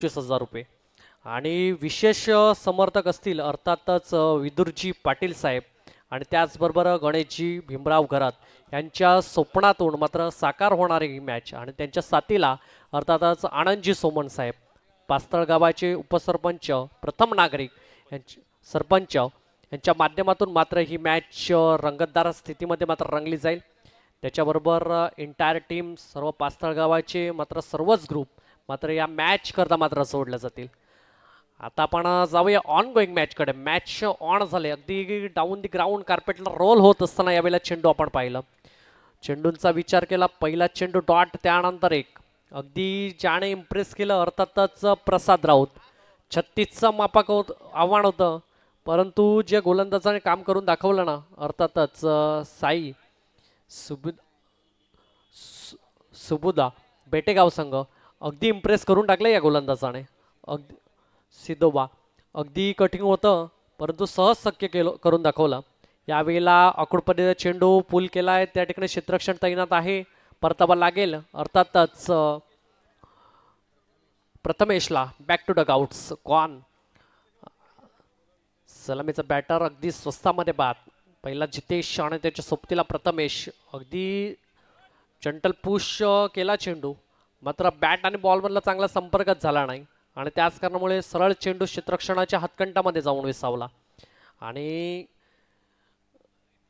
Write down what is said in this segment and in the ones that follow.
₹25,000 आणि विशेष समर्थक असतील अर्थातच विदुरजी पाटील साहेब आणि त्याचबरोबर गणेशजी भीमराव घरात यांच्या स्वप्नातून मात्र साकार होणारी ही मॅच आणि त्यांच्या साथीला अर्थातच आनंदजी सोमन साहेब पास्तळ गावाचे उपसरपंच प्रथम नागरिक यांचे सरपंच यांच्या माध्यमातून मात्र ही मॅच रंगतदार स्थितीमध्ये मात्र रंगली जाईल। त्याच्याबरोबर इंटायर टीम सर्व पास्तळ गावाचे मात्र सर्वच ग्रुप मात्र या मॅच करता मात्र जोडल्या जातील। आता आपण जाऊया ऑन गोईंग मॅचकडे। मॅच ऑन झाले, अगदी डाऊन दी ग्राउंड कार्पेटला रोल होत असताना यावेळेला चेंडू आपण पाहिलं, चेंडूंचा विचार केला, पहिला चेंडू डॉट, त्यानंतर एक, अगदी ज्याने इम्प्रेस केलं अर्थातच प्रसाद राऊत। 36चं मापाक आव्हान होतं, परंतु जे गोलंदाजाने काम करून दाखवलं ना अर्थातच साई सुबुदा बेटेगाव संघ अगदी इम्प्रेस करून टाकलं या गोलंदाजाने। अगदी सिद्धोबा अगदी कठीण होतं परंतु सहज शक्य करून दाखवलं। यावेळेला आखूड पद्धतीने चेंडू पूल केलाय, त्या ठिकाणी क्षेत्ररक्षण तैनात आहे, परतावा लागेल अर्थातच प्रथमेशला। बॅक टू डग आउट्स कॉन, सलामीचा बॅटर अगदी स्वस्तामध्ये बाद, पहिला जितेश आणि त्याच्या सोबतीला प्रथमेश, अगदी जंटल पुश केला चेंडू, मात्र बॅट आणि बॉलमधला चांगला संपर्कच झाला नाही आणि त्याच कारणामुळे सरळ चेंडू क्षेत्ररक्षणाच्या हातकंटामध्ये जाऊन विसावला आणि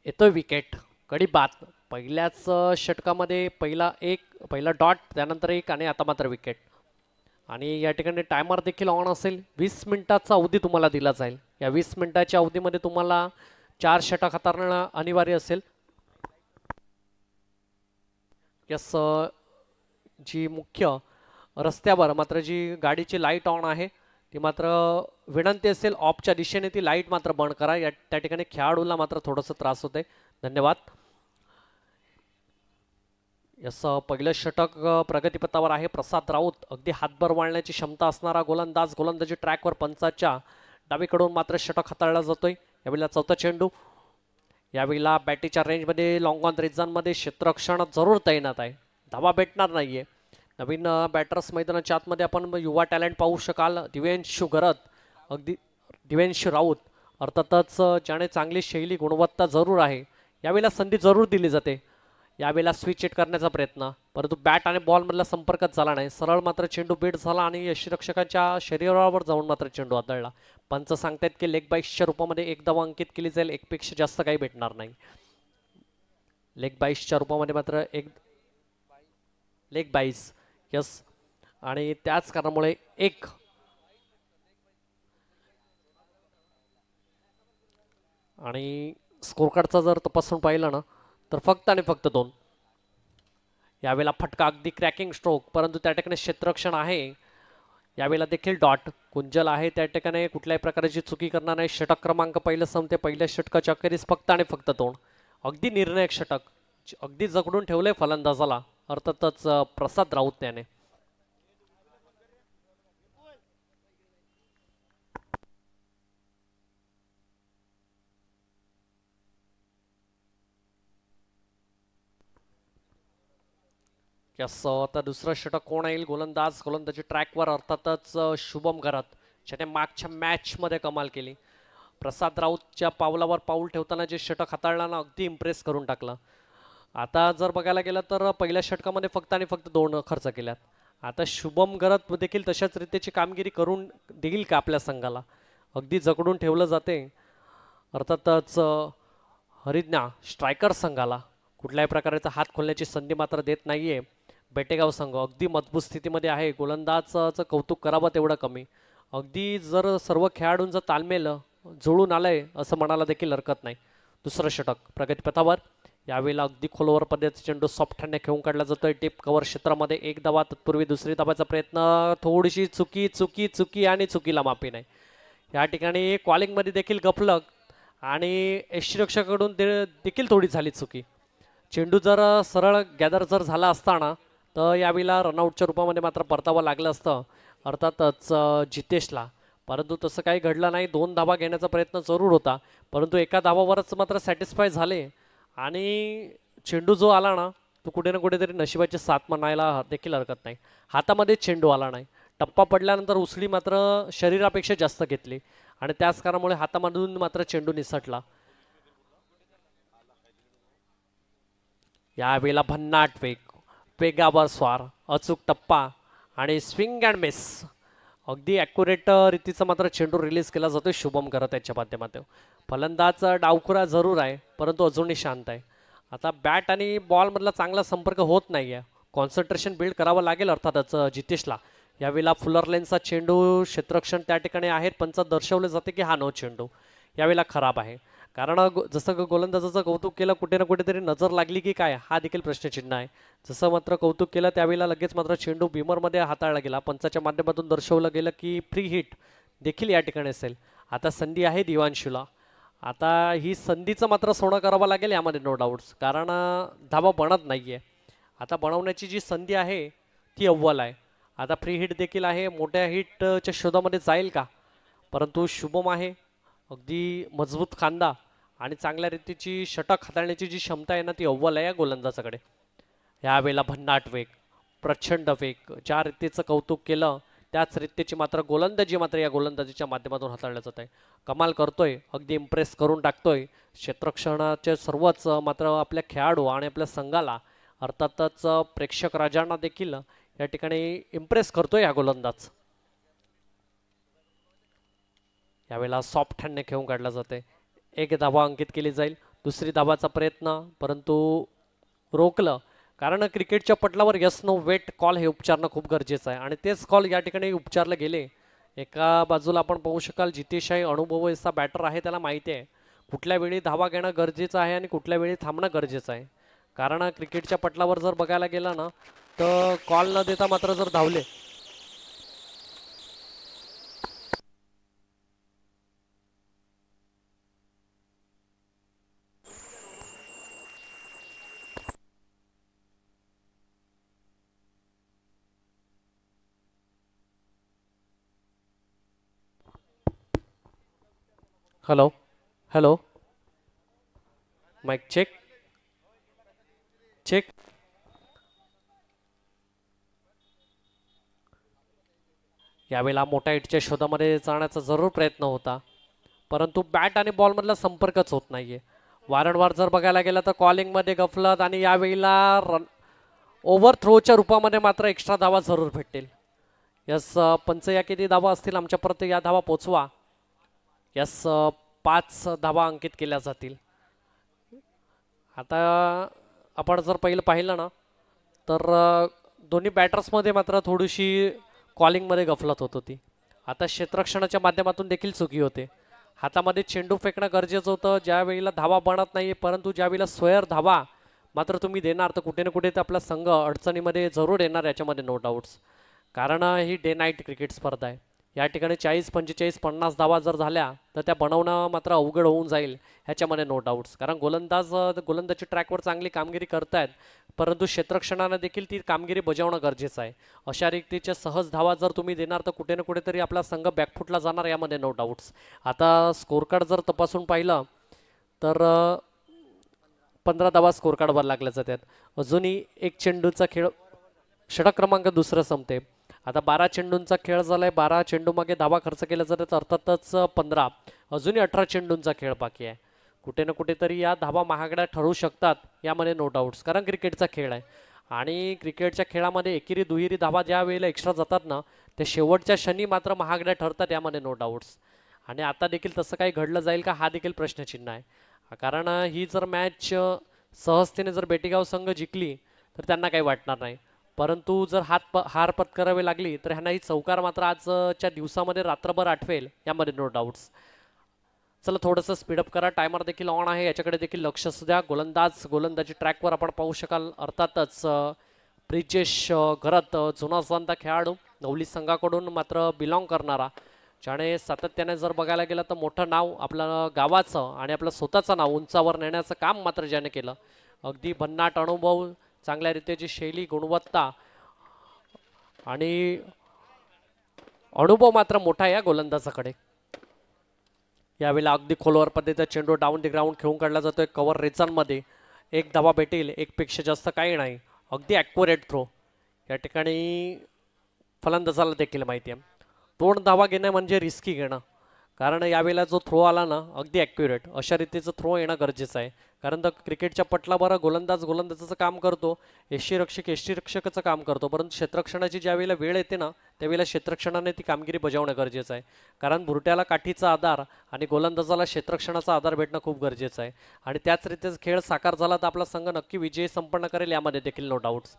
येतो विकेट। कडी बाद, पहिल्याच षटकामध्ये पहिला डॉट, त्यानंतर एक आणि आता मात्र विकेट आणि या ठिकाणी टायमर देखील ऑन असेल। 20 मिनिटाचा अवधी तुम्हाला दिला जाईल, या 20 मिनिटाच्या अवधीमध्ये तुम्हाला 4 षटक हाताळणं अनिवार्य असेल। यस, जी मुख्य रस्त्यावर मात्र जी गाडीची लाईट ऑन आहे ती मात्र विनंती असेल ऑफच्या दिशेने ती लाईट मात्र बंद करा, या त्या ठिकाणी खेळाडूला मात्र थोडंसं त्रास होते। धन्यवाद। यस, पहिलं षटक प्रगतीपथावर आहे। प्रसाद राऊत अगदी हातभर वाळण्याची क्षमता असणारा गोलंदाज, गोलंदाजी ट्रॅकवर पंचाच्या डावीकडून मात्र षटक हाताळला जातोय। यावेळेला चौथा चेंडू, यावेळेला बॅटीच्या रेंजमध्ये लॉंग ऑन रेजांमध्ये क्षेत्ररक्षण जरूर तैनात आहे, धावा भेटणार नाहीये। नवीन बॅटर्स मैदानाच्या आतमध्ये आपण युवा टॅलेंट पाहू शकाल। दिव्यांशू घरत, अगदी दिव्यांशू राऊत अर्थातच ज्याने चांगली शैली गुणवत्ता जरूर आहे, यावेळेला संधी जरूर दिली जाते। यावेळेला स्विच हिट करण्याचा प्रयत्न, परंतु बॅट आणि बॉलमधला संपर्कच झाला नाही, सरळ मात्र चेंडू बीट झाला आणि यष्टीरक्षकाच्या शरीरावर जाऊन मात्र चेंडू आदळला। पंच सांगतायत की लेग बाईसच्या रूपामध्ये एक धावा अंकित केली जाईल, एकपेक्षा जास्त काही भेटणार नाही। लेग बाईसच्या रूपामध्ये मात्र एक लेग बाईस, यस, आणि त्याच कारणामुळे एक आणि स्कोर कार्डचा जर तपासून पाहिलं ना तर फक्त आणि फक्त 2। यावेळेला फटका अगदी क्रॅकिंग स्ट्रोक, परंतु त्या ठिकाणी क्षेत्ररक्षण आहे। यावेळेला देखील डॉट, कुंजल आहे त्या ठिकाणी कुठल्याही प्रकारची चुकी करणार नाही। षटक क्रमांक पहिलं संपते, पहिल्या षटकाच्या अखेरीस फक्त आणि फक्त 2, अगदी निर्णायक षटक, अगदी जगडून ठेवलंय फलंदाजाला अर्थातच प्रसाद राऊत याने। यस, आता दुसरं षटक कोण येईल? गोलंदाज, गोलंदाजी ट्रॅकवर अर्थातच शुभम घरात, ज्याने मागच्या मॅचमध्ये कमाल केली। प्रसाद राऊतच्या पावलावर पाऊल ठेवताना जे षटक हाताळलं ना अगदी इम्प्रेस करून टाकलं। आता जर बघायला गेलं तर पहिल्या षटकामध्ये फक्त आणि फक्त 2 खर्च केल्यात, आता शुभम घरात देखील तशाच रीतीची कामगिरी करून देईल का आपल्या संघाला? अगदी जगडून ठेवलं जाते अर्थातच हरिज्ञा स्ट्रायकर संघाला, कुठल्याही प्रकारचा हात खोलण्याची संधी मात्र देत नाहीये। बेटेगाव संघ अगदी मजबूत स्थितीमध्ये आहे, गोलंदाजाचं कौतुक करावं तेवढं कमी, अगदी जर सर्व खेळाडूंचा तालमेल जुळून आलंय असं म्हणायला देखील हरकत नाही। दुसरं षटक प्रगतीपथावर, यावेळेला अगदी खोलवर पद्धतीचा चेंडू सॉफ्ट हँडने खेळून काढला जातोय टिप कव्हर क्षेत्रामध्ये। एक धावा, तत्पूर्वी दुसरी धावाचा प्रयत्न, थोडीशी चुकी चुकी चुकी आणि चुकीला माफी नाही। या ठिकाणी कॉलिंगमध्ये देखील गफलत आणि यष्टीरक्षकाकडून देखील थोडी झाली चुकी। चेंडू जर सरळ गॅदर जर झाला असताना तर यावेळेला रनआउटच्या रूपामध्ये मात्र परतावा लागलं असतं अर्थातच जितेशला, परंतु तसं काही घडलं नाही। 2 धावा घेण्याचा प्रयत्न जरूर होता, परंतु एका धावावरच मात्र सॅटिस्फाय झाले आणि चेंडू जो आला ना तो कुठे ना कुठेतरी नशिबाची साथ म्हणायला देखील हरकत नाही, हातामध्ये चेंडू आला नाही। टप्पा पडल्यानंतर उसळी मात्र शरीरापेक्षा जास्त घेतली आणि त्याच कारणामुळे हातामधून मात्र चेंडू निसटला. यावेळेला भन्नाट वेग, वेगावर स्वार, अचूक टप्पा आणि स्विंग अँड मिस. अगदी ॲक्युरेट रीतीचा मात्र चेंडू रिलीज केला जातोय शुभम करत याच्या माध्यमातून. फलंदाज डावखुरा जरूर आहे परंतु अजूनही शांत आहे. आता बॅट आणि बॉलमधला चांगला संपर्क होत नाही आहे. कॉन्सन्ट्रेशन बिल्ड करावं लागेल अर्थातच जितेशला. यावेळेला फुलर लेनचा चेंडू क्षेत्ररक्षण त्या ठिकाणी आहेत, पंचात दर्शवले जाते की हा नो चेंडू यावेळेला खराब आहे. कारण जसं गोलंदाजाचं कौतुक केलं कुठे ना कुठेतरी नजर लागली की काय हा देखील प्रश्नचिन्ह आहे. जसं मात्र कौतुक केलं त्यावेळेला लगेच मात्र चेंडू बिमरमध्ये हाताळला गेला. पंचाच्या माध्यमातून दर्शवलं गेलं की फ्री हिट देखील या ठिकाणी असेल. आता संधी आहे दिवांशूला. आता ही संधीचं मात्र सोनं करावं लागेल यामध्ये नो डाऊट्स, कारण धाबा बनत नाही आहे. आता बनवण्याची जी संधी आहे ती अव्वल आहे. आता फ्री हिट देखील आहे, मोठ्या हिटच्या शोधामध्ये जाईल का, परंतु शुभम आहे अगदी मजबूत खांदा आणि चांगल्या रीतीची षटक हाताळण्याची जी क्षमता आहे ना ती अव्वल आहे या गोलंदाजाकडे. यावेळेला भन्नाट वेग, प्रचंड वेग, ज्या रीतीचं कौतुक केलं त्याच रीतीची मात्र गोलंदाजी मात्र या गोलंदाजीच्या माध्यमातून हाताळल्या जात आहे. कमाल करतोय, अगदी इम्प्रेस करून टाकतोय. क्षेत्ररक्षणाचे सर्वच मात्र आपल्या खेळाडू आणि आपल्या संघाला अर्थातच प्रेक्षक राजांना देखील या ठिकाणी इम्प्रेस करतोय हा गोलंदाज. यावेळेला सॉफ्ट हँडने खेळून काढला जाते. एक धावा अंकित केली जाईल. दुसरी धावाचा प्रयत्न परंतु रोखलं, कारण क्रिकेटच्या पटलावर यस नो वेट कॉल हे उपचारणं खूप गरजेचं आहे आणि तेच कॉल या ठिकाणी उपचारले गेले. एका बाजूला आपण पाहू शकाल जितेश आहे, अनुभव असा बॅटर आहे, त्याला माहिती आहे कुठल्या वेळी धावा घेणं गरजेचं आहे आणि कुठल्या वेळी थांबणं गरजेचं आहे. कारण क्रिकेटच्या पटलावर जर बघायला गेलं ना तर कॉल न देता मात्र जर धावले hello hello mike check check. यावेळेला मोठ्या हिटच्या शोधामध्ये जाण्याचा जरूर प्रयत्न होता परंतु बॅट आणि बॉलमधला संपर्कच होत नाहीये. वारंवार जर बघायला गेलं तर कॉलिंगमध्ये गफलत आणि यावेळेला रन ओव्हर थ्रोच्या रूपामध्ये मात्र एक्स्ट्रा धावा जरूर भेटतील. यस पंच या किती धावा असतील आमच्यापर्यंत या धावा पोचवा. यस 5 धावा अंकित केल्या जातील. आता आपण जर पाहिलं ना तर दोन्ही बॅटर्समध्ये मात्र थोडीशी कॉलिंगमध्ये गफलत होत होती. आता क्षेत्ररक्षणाच्या माध्यमातून देखील चुकी होते. हातामध्ये चेंडू फेकणं गरजेचं होतं ज्या वेळेला धावा बनत नाही, परंतु ज्या वेळेला स्क्वेअर धावा मात्र तुम्ही देणार तर कुठे ना कुठे तर आपला संघ अडचणीमध्ये जरूर येणार याच्यामध्ये नो डाऊट्स. कारण ही डे नाईट क्रिकेट स्पर्धा आहे. या ठिकाणी 40, 45, 50 धावा जर झाल्या तर त्या बनवणं मात्र अवघड होऊन जाईल ह्याच्यामध्ये नो डाऊट्स. कारण गोलंदाजी ट्रॅकवर चांगली कामगिरी करतायत परंतु क्षेत्ररक्षणानं देखील ती कामगिरी बजावणं गरजेचं आहे. अशा रीतीच्या सहज धावा जर तुम्ही देणार तर कुठे ना कुठेतरी आपला संघ बॅकफुटला जाणार यामध्ये नो डाऊट्स. आता स्कोर कार्ड जर तपासून पाहिलं तर 15 धावा स्कोर कार्डवर लागल्या जातात. अजूनही एक चेंडूचा खेळ षटक क्रमांक दुसरं संपते. आता 12 चेंडूंचा खेळ झालाय. 12 चेंडू मागे धावा खर्च केल्या जातात अर्थातच 15. अजूनही 18 चेंडूंचा खेळ बाकी आहे. कुठे ना कुठेतरी या धावा महागड्या ठरू शकतात यामध्ये नो डाऊट्स. कारण क्रिकेटचा खेळ आहे आणि क्रिकेटच्या खेळामध्ये एकेरी दुहेरी धावा ज्या वेळेला एक्स्ट्रा जातात ना ते शेवटच्या क्षणी मात्र महागड्या ठरतात यामध्ये नो डाऊट्स. आणि आता देखील तसं काही घडलं जाईल का हा देखील प्रश्नचिन्ह आहे. कारण ही जर मॅच सहजतेने जर बेटीगाव संघ जिंकली तर त्यांना काही वाटणार नाही, परंतु जर हार पत्करावी लागली तर ह्यांना ही चौकार मात्र आजच्या दिवसामध्ये रात्रभर आठवेल यामध्ये नो डाऊट्स. चला थोडंसं स्पीडअप करा. टायमर देखील ऑन आहे, याच्याकडे देखील लक्ष असू द्या. गोलंदाजी ट्रॅकवर आपण पाहू शकाल अर्थातच ब्रिजेश घरात जुना जाणता खेळाडू नवली संघाकडून मात्र बिलॉंग करणारा, ज्याने सातत्याने जर बघायला गेलं तर मोठं नाव आपलं गावाचं आणि आपलं स्वतःचं नाव उंचावर नेण्याचं काम मात्र ज्याने केलं. अगदी भन्नाट अनुभव, चांगल्या रीतीची शैली, गुणवत्ता आणि अनुभव मात्र मोठा या गोलंदाजाकडे. यावेळेला अगदी खोलवर पद्धतीचा चेंडू डाऊन दी ग्राउंड खेळून काढला जातोय. कव्हर रिजनमध्ये एक धावा भेटेल, एक पेक्षा जास्त काही नाही. अगदी ॲक्युरेट थ्रो. या ठिकाणी फलंदाजाला देखील माहिती आहे. 2 धावा घेणं म्हणजे रिस्की घेणं, कारण यावेळेला जो थ्रो आला ना अगदी ॲक्युरेट अशा रीतीचं थ्रो येणं गरजेचं आहे. कारण तर क्रिकेटच्या पटलावर गोलंदाज गोलंदाजाचं काम करतो, यष्टीरक्षक यष्टीरक्षकाचं काम करतो, परंतु क्षेत्ररक्षणाची ज्या वेळेला वेळ येते ना त्यावेळेला क्षेत्ररक्षणाने ती कामगिरी बजावणं गरजेचं आहे. कारण बुरट्याला काठीचा आधार आणि गोलंदाजाला क्षेत्ररक्षणाचा आधार भेटणं खूप गरजेचं आहे. आणि त्याच रीतीचा खेळ साकार झाला तर आपला संघ नक्की विजय संपन्न करेल, यामध्ये देखील नो डाऊट्स.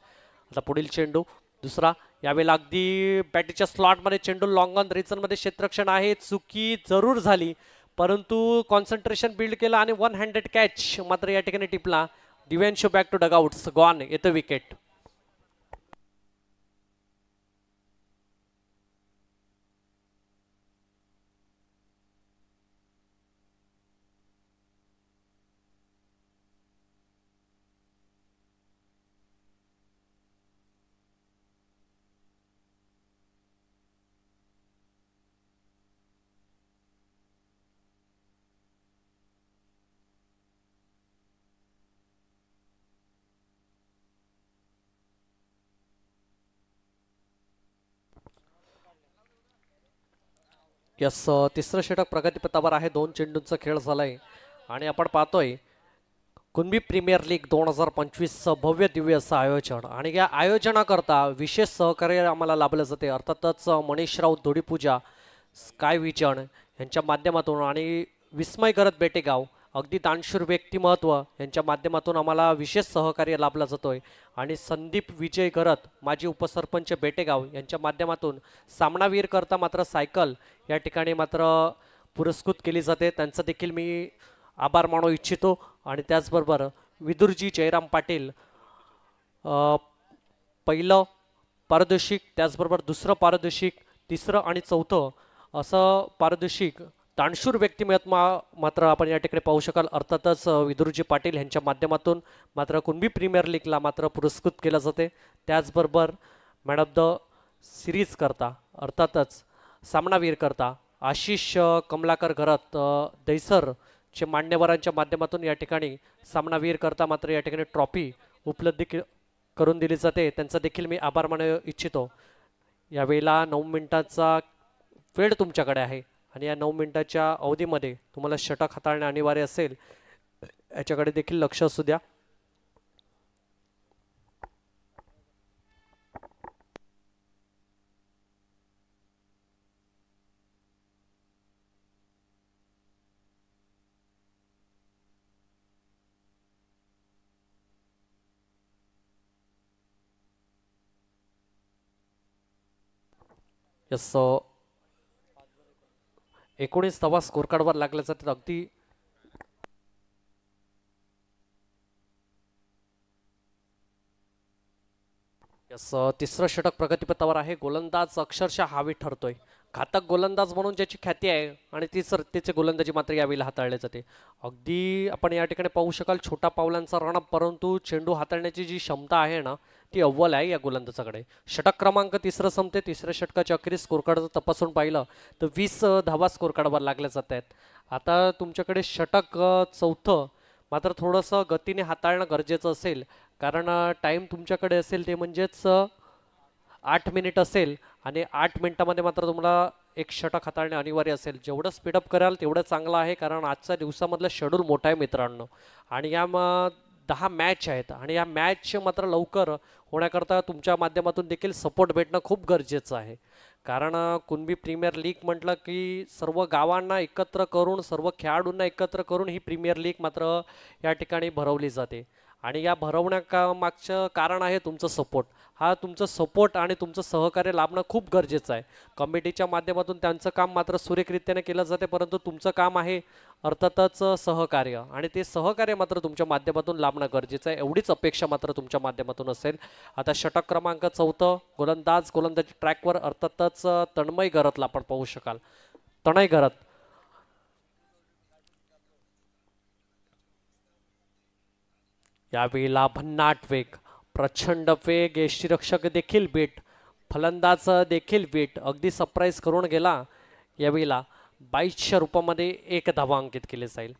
आता पुढील चेंडू दुसरा, यावेळेला अगदी बॅटीच्या स्लॉटमध्ये चेंडू लॉंग ऑन रिचनमध्ये क्षेत्ररक्षण आहे, चुकी जरूर झाली परंतु कॉन्सन्ट्रेशन बिल्ड केलं आणि 1 हँडेड कॅच मात्र या ठिकाणी टिपला. Divyanshu back to dugouts, gone, येतं विकेट. यस, तिसरं षटक प्रगतीपथावर आहे. 2 चेंडूंचा खेळ झालाय आणि आपण पाहतोय कुणबी प्रीमियर लीग 2025चं भव्य दिव्य असं आयोजन, आणि या आयोजनाकरता विशेष सहकार्य आम्हाला लाभलं जाते. अर्थातच मनीष राऊत धुडीपूजा, स्काय विजन यांच्या माध्यमातून आणि विस्मय करत बेटेगाव, अगदी दानशूर व्यक्तिमत्व यांच्या माध्यमातून आम्हाला विशेष सहकार्य लाभला जातोय. आणि संदीप विजय करत माजी उपसरपंच बेटेगाव यांच्या माध्यमातून सामनावीर करता मात्र सायकल या ठिकाणी मात्र पुरस्कृत केली जाते, त्यांचं देखील मी आभार मानू इच्छितो. आणि त्याचबरोबर विदुरजी जयराम पाटील, पहिलं पारितोषिक, त्याचबरोबर दुसरं पारितोषिक, तिसरं आणि चौथं असं पारितोषिक दानशूर व्यक्तिमत्व मात्र आपण या ठिकाणी पाहू शकाल. अर्थातच विदुरजी पाटील यांच्या माध्यमातून मात्र कुणबी प्रीमियर लीगला मात्र पुरस्कृत केलं जाते. त्याचबरोबर मॅन ऑफ द सिरीज करता, अर्थातच सामनावीर करता आशिष कमलाकर घरात दैसर चे मान्यवरांच्या माध्यमातून या ठिकाणी सामनावीर करता मात्र या ठिकाणी ट्रॉफी उपलब्ध करून दिली जाते, त्यांचा देखील मी आभार मानू इच्छितो. यावेळेला 9 मिनिटांचा वेळ तुमच्याकडे आहे आणि या 9 मिनिटाच्या अवधीमध्ये तुम्हाला षटक हाताळणे अनिवार्य असेल, याच्याकडे देखील लक्ष असू द्या. यस, 19 धावा स्कोर कार्डवर लागल्या जातात. अगदी यस, तिसरं षटक प्रगतीपथावर आहे. गोलंदाज अक्षरशः हावी ठरतोय, घातक गोलंदाज म्हणून ज्याची ख्याती आहे आणि तीच रत्तीचे गोलंदाजी मात्र यावेळी हाताळले जाते. अगदी आपण या ठिकाणी पाहू शकाल छोटा पावलांचा रणअप, परंतु चेंडू हाताळण्याची जी क्षमता आहे ना ती अव्वल आहे या गोलंदाजाकडे. षटक क्रमांक तिसरं संपते. तिसऱ्या षटकाच्या अखेरीस स्कोर कार्ड तपासून पाहिलं तर 20 धावा स्कोर कार्डवर लागल्या जात आहेत. आता तुमच्याकडे षटक चौथं मात्र थोडंसं गतीने हाताळणं गरजेचं असेल, कारण टाईम तुमच्याकडे असेल ते म्हणजेच 8 मिनिट असेल आणि 8 मिनिटामध्ये मात्र तुम्हाला एक षटक हाताळणे अनिवार्य असेल. जेवढं स्पीडअप कराल तेवढं चांगलं आहे, कारण आजच्या दिवसामधलं शेड्यूल मोठं आहे मित्रांनो. आणि या 10 मॅच आहेत आणि या मॅच मात्र लवकर होण्याकरता तुमच्या माध्यमातून देखील सपोर्ट भेटणं खूप गरजेचं आहे. कारण कुणबी प्रीमियर लीग म्हटलं की सर्व गावांना एकत्र करून, सर्व खेळाडूंना एकत्र करून ही प्रीमियर लीग मात्र या ठिकाणी भरवली जाते. आणि या भरवण्या मागचं कारण आहे तुमचं सपोर्ट. हा तुमचं सपोर्ट आणि तुमचं सहकार्य लाभणं खूप गरजेचं आहे. कमिटीच्या माध्यमातून त्यांचं काम मात्र सुरेखरित्याने केलं जाते, परंतु तुमचं काम आहे अर्थातच सहकार्य, आणि ते सहकार्य मात्र तुमच्या माध्यमातून लाभणं गरजेचं आहे. एवढीच अपेक्षा मात्र तुमच्या माध्यमातून असेल. आता षटक क्रमांक चौथं, गोलंदाजी ट्रॅकवर अर्थातच तन्मय घरातला आपण पाहू शकाल. तनय घरात यावेळेला भन्नाट वेग, प्रचंड वेग, यष्टीरक्षक देखील बीट, फलंदाज देखील बीट, अगदी सरप्राईज करून गेला. यावेळेला 2200 रुपयामध्ये 1 धावा अंकित केली जाईल.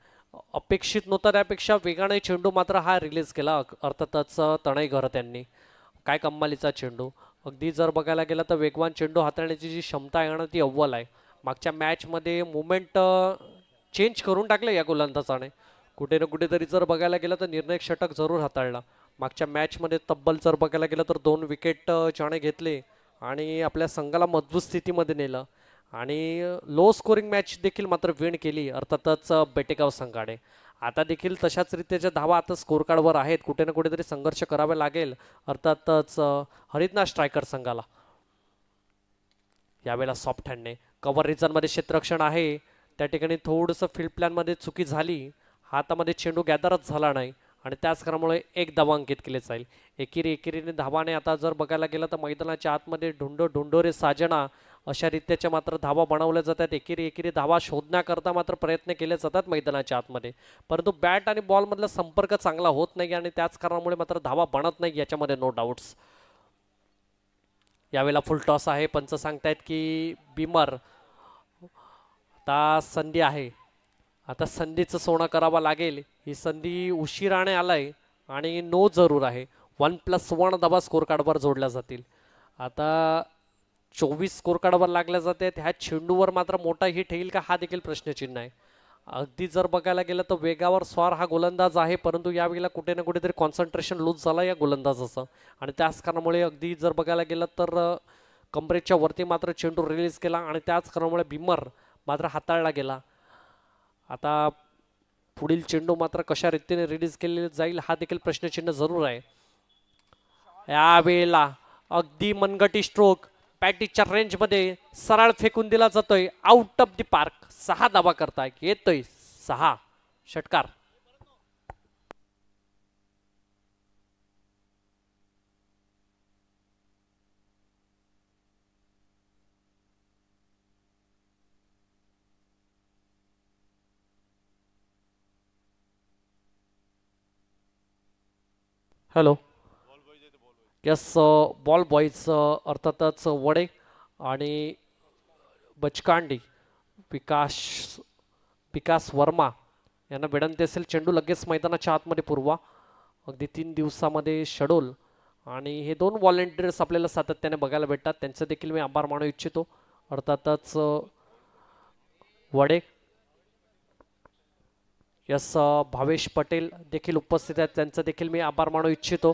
अपेक्षित नव्हता त्यापेक्षा वेगाने चेंडू मात्र हा रिलीज केला अर्थातच तणय घरत यांनी. काय कमालीचा चेंडू, अगदी जर बघायला गेलं तर वेगवान चेंडू हाताळण्याची जी क्षमता आहे ना ती अव्वल आहे. मागच्या मॅचमध्ये मुवमेंट चेंज करून टाकलं या गोलंदाजाने. कुठे ना कुठेतरी जर बघायला गेलं तर निर्णायक षटक जरूर हाताळला. मागच्या मॅचमध्ये तब्बल जर बघायला गेलं तर 2 विकेट ज्याने घेतले आणि आपल्या संघाला मजबूत स्थितीमध्ये नेलं. आणि लो स्कोरिंग मॅच देखील मात्र विन केली अर्थातच बेटेगाव संघाने. आता देखील तशाच रीतीच्या धावा आता स्कोर कार्डवर आहेत. कुठे ना कुठेतरी संघर्ष करावा लागेल अर्थातच हरितनाथ स्ट्रायकर संघाला. यावेळेला सॉफ्ट हँडने कव्हर रिजनमध्ये क्षेत्ररक्षण आहे त्या ठिकाणी थोडंसं फील्ड प्लॅनमध्ये चुकी झाली. हातामध्ये चेंडू गॅदरच झाला नाही आणि त्याच कारणामुळे एक धावा अंकित केले जाईल. एकेरीने धावाने आता जर बघायला गेलं तर मैदानाच्या आतमध्ये ढुंडोरे साजना अशा रीत्याच्या मात्र धावा बनवल्या जातात. एकेरी धावा शोधण्याकरता मात्र प्रयत्न केले जातात मैदानाच्या आतमध्ये, परंतु बॅट आणि बॉलमधला संपर्क चांगला होत नाही आणि त्याच कारणामुळे मात्र धावा बनत नाही याच्यामध्ये नो डाऊट्स. यावेळेला फुल टॉस आहे. पंच सांगतायत की बिमर आता संधी आहे. आता संधीचं सोनं करावं लागेल. ही संधी उशिराने आलाय आणि नो जरूर आहे. 1+1 धावा स्कोर कार्डवर जोडल्या जातील. आता 24 स्कोर कार्डवर लागल्या जाते. ह्या चेंडूवर मात्र मोठा हिट येईल का हा देखील प्रश्नचिन्ह आहे. अगदी जर बघायला गेलं तर वेगावर स्वार हा गोलंदाज आहे, परंतु यावेळेला कुठे ना कुठेतरी कॉन्सन्ट्रेशन लूज झालं या गोलंदाजाचं आणि त्याच कारणामुळे अगदी जर बघायला गेलं तर कमरेच्या वरती मात्र चेंडू रिलीज केला आणि त्याच कारणामुळे बिमर मात्र हाताळला गेला. आता पुढील चेंडू मात्र कशा रीतीने रिलीज केले जाईल हा देखील प्रश्नचिन्ह जरूर आहे. यावेळेला अगदी मनगटी स्ट्रोक पॅटीच्या रेंजमध्ये सरळ फेकून दिला जातोय. Out of the park. 6 धावा करताय. येतोय 6 षटकार. हॅलो. यस बॉल बॉईज अर्थातच वडे आणि बचकांडी विकास विकास वर्मा यांना विनंती असेल चेंडू लगेच मैदानाच्या आतमध्ये पुरवा. अगदी 3 दिवसामध्ये शेड्यूल आणि हे 2 व्हॉलेंटियर्स आपल्याला सातत्याने बघायला भेटतात. त्यांचे देखील मी आभार मानू इच्छितो. अर्थातच वडे यस भावेश पटेल देखील उपस्थित आहेत. त्यांचा देखील मी आभार मानू इच्छितो.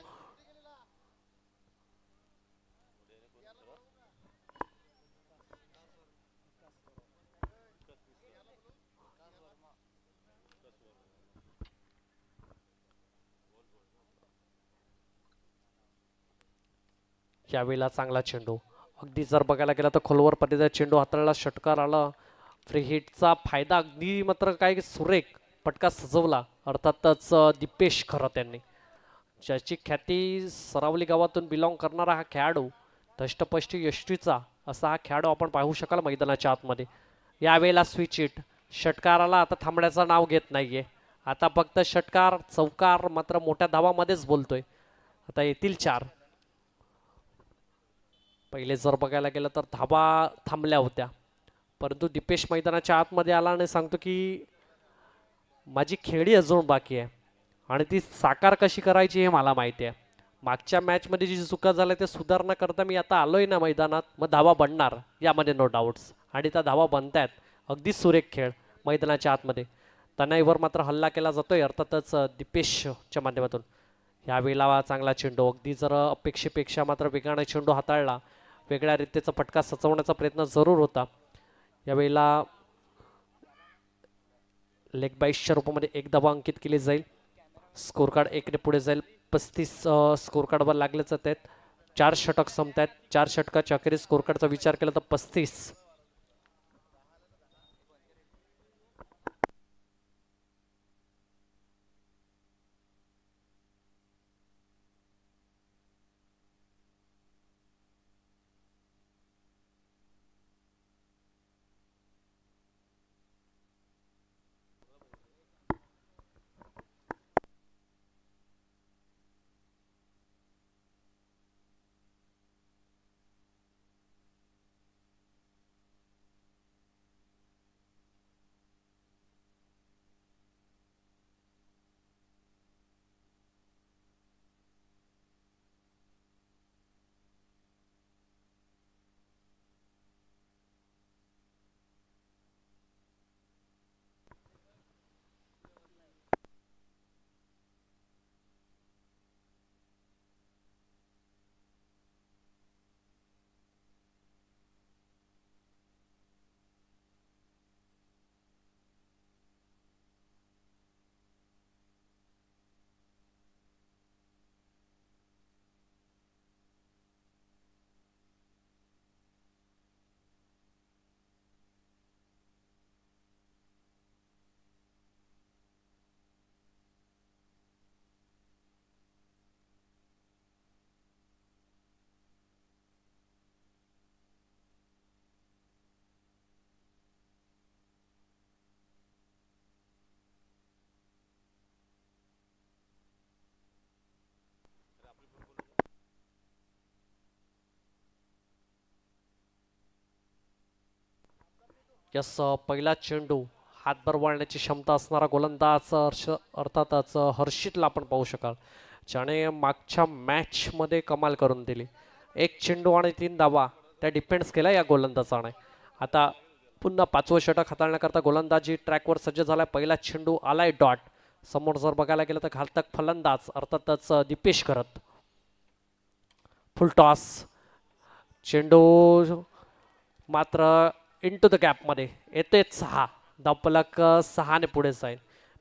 यावेळेला चांगला चेंडू अगदी जर बघायला गेला तर खोलवर पद्धतीचा चेंडू हाताळला. षटकार आला. फ्री हिटचा फायदा अगदी मात्र काय सुरेख पटका सजवला अर्थातच दिपेश खरत यांनी, ज्याची ख्याती सरावली गावातून बिलॉंग करणारा हा खेळाडू धष्टपष्टी यष्टीचा असा हा खेळाडू आपण पाहू शकाल मैदानाच्या आतमध्ये. यावेळेला स्विच हिट षटकाराला आता थांबण्याचं नाव घेत नाहीये. आता फक्त षटकार चौकार मात्र मोठ्या धावामध्येच बोलतोय. आता येतील 4. पहिले जर बघायला गेलं तर धाबा थांबल्या होत्या, परंतु दिपेश मैदानाच्या आतमध्ये आला आणि सांगतो की माझी खेळी अजून बाकी आहे आणि ती साकार कशी करायची हे मला माहिती आहे. मागच्या मॅचमध्ये जी चुका झाल्या ते सुधारणा करता मी आता आलोय ना मैदानात, मग धावा बनणार यामध्ये नो डाऊट्स आणि त्या धावा बनतायत. अगदी सुरेख खेळ मैदानाच्या आतमध्ये. तनयवर मात्र हल्ला केला जातोय अर्थातच दिपेशच्या माध्यमातून. यावेळेला चांगला चेंडू अगदी जर अपेक्षेपेक्षा मात्र वेगाने चेंडू हाताळला. वेगळ्या रीतीचा फटका सचवण्याचा प्रयत्न जरूर होता. यावेळेला लेग बाईसच्या रूपामध्ये 1 धावा अंकित केली जाईल. स्कोर कार्ड 1ने पुढे जाईल. 35 स्कोर कार्डवर लागले जात आहेत. 4 षटक संपत आहेत. 4 षटकाच्या अखेरीस स्कोर कार्डचा विचार केला तर 35. यस, पहिला चेंडू हातभर वळण्याची क्षमता असणारा गोलंदाज अर्थातच हर्षितला आपण पाहू शकाल, ज्याने मागच्या मॅचमध्ये कमाल करून दिली. एक चेंडू आणि 3 धावा त्या डिफेन्स केला या गोलंदाजाने. आता पुन्हा 5वं षटक हाताळण्याकरता गोलंदाजी ट्रॅकवर सज्ज झाला. पहिला चेंडू आलाय डॉट. समोर जर बघायला गेलं तर घातक फलंदाज अर्थातच दीपेश करत. फुल टॉस, चेंडू मात्र इनटू द गॅपमध्ये येतेच 6. धावफलक 6ने पुढे जाईल.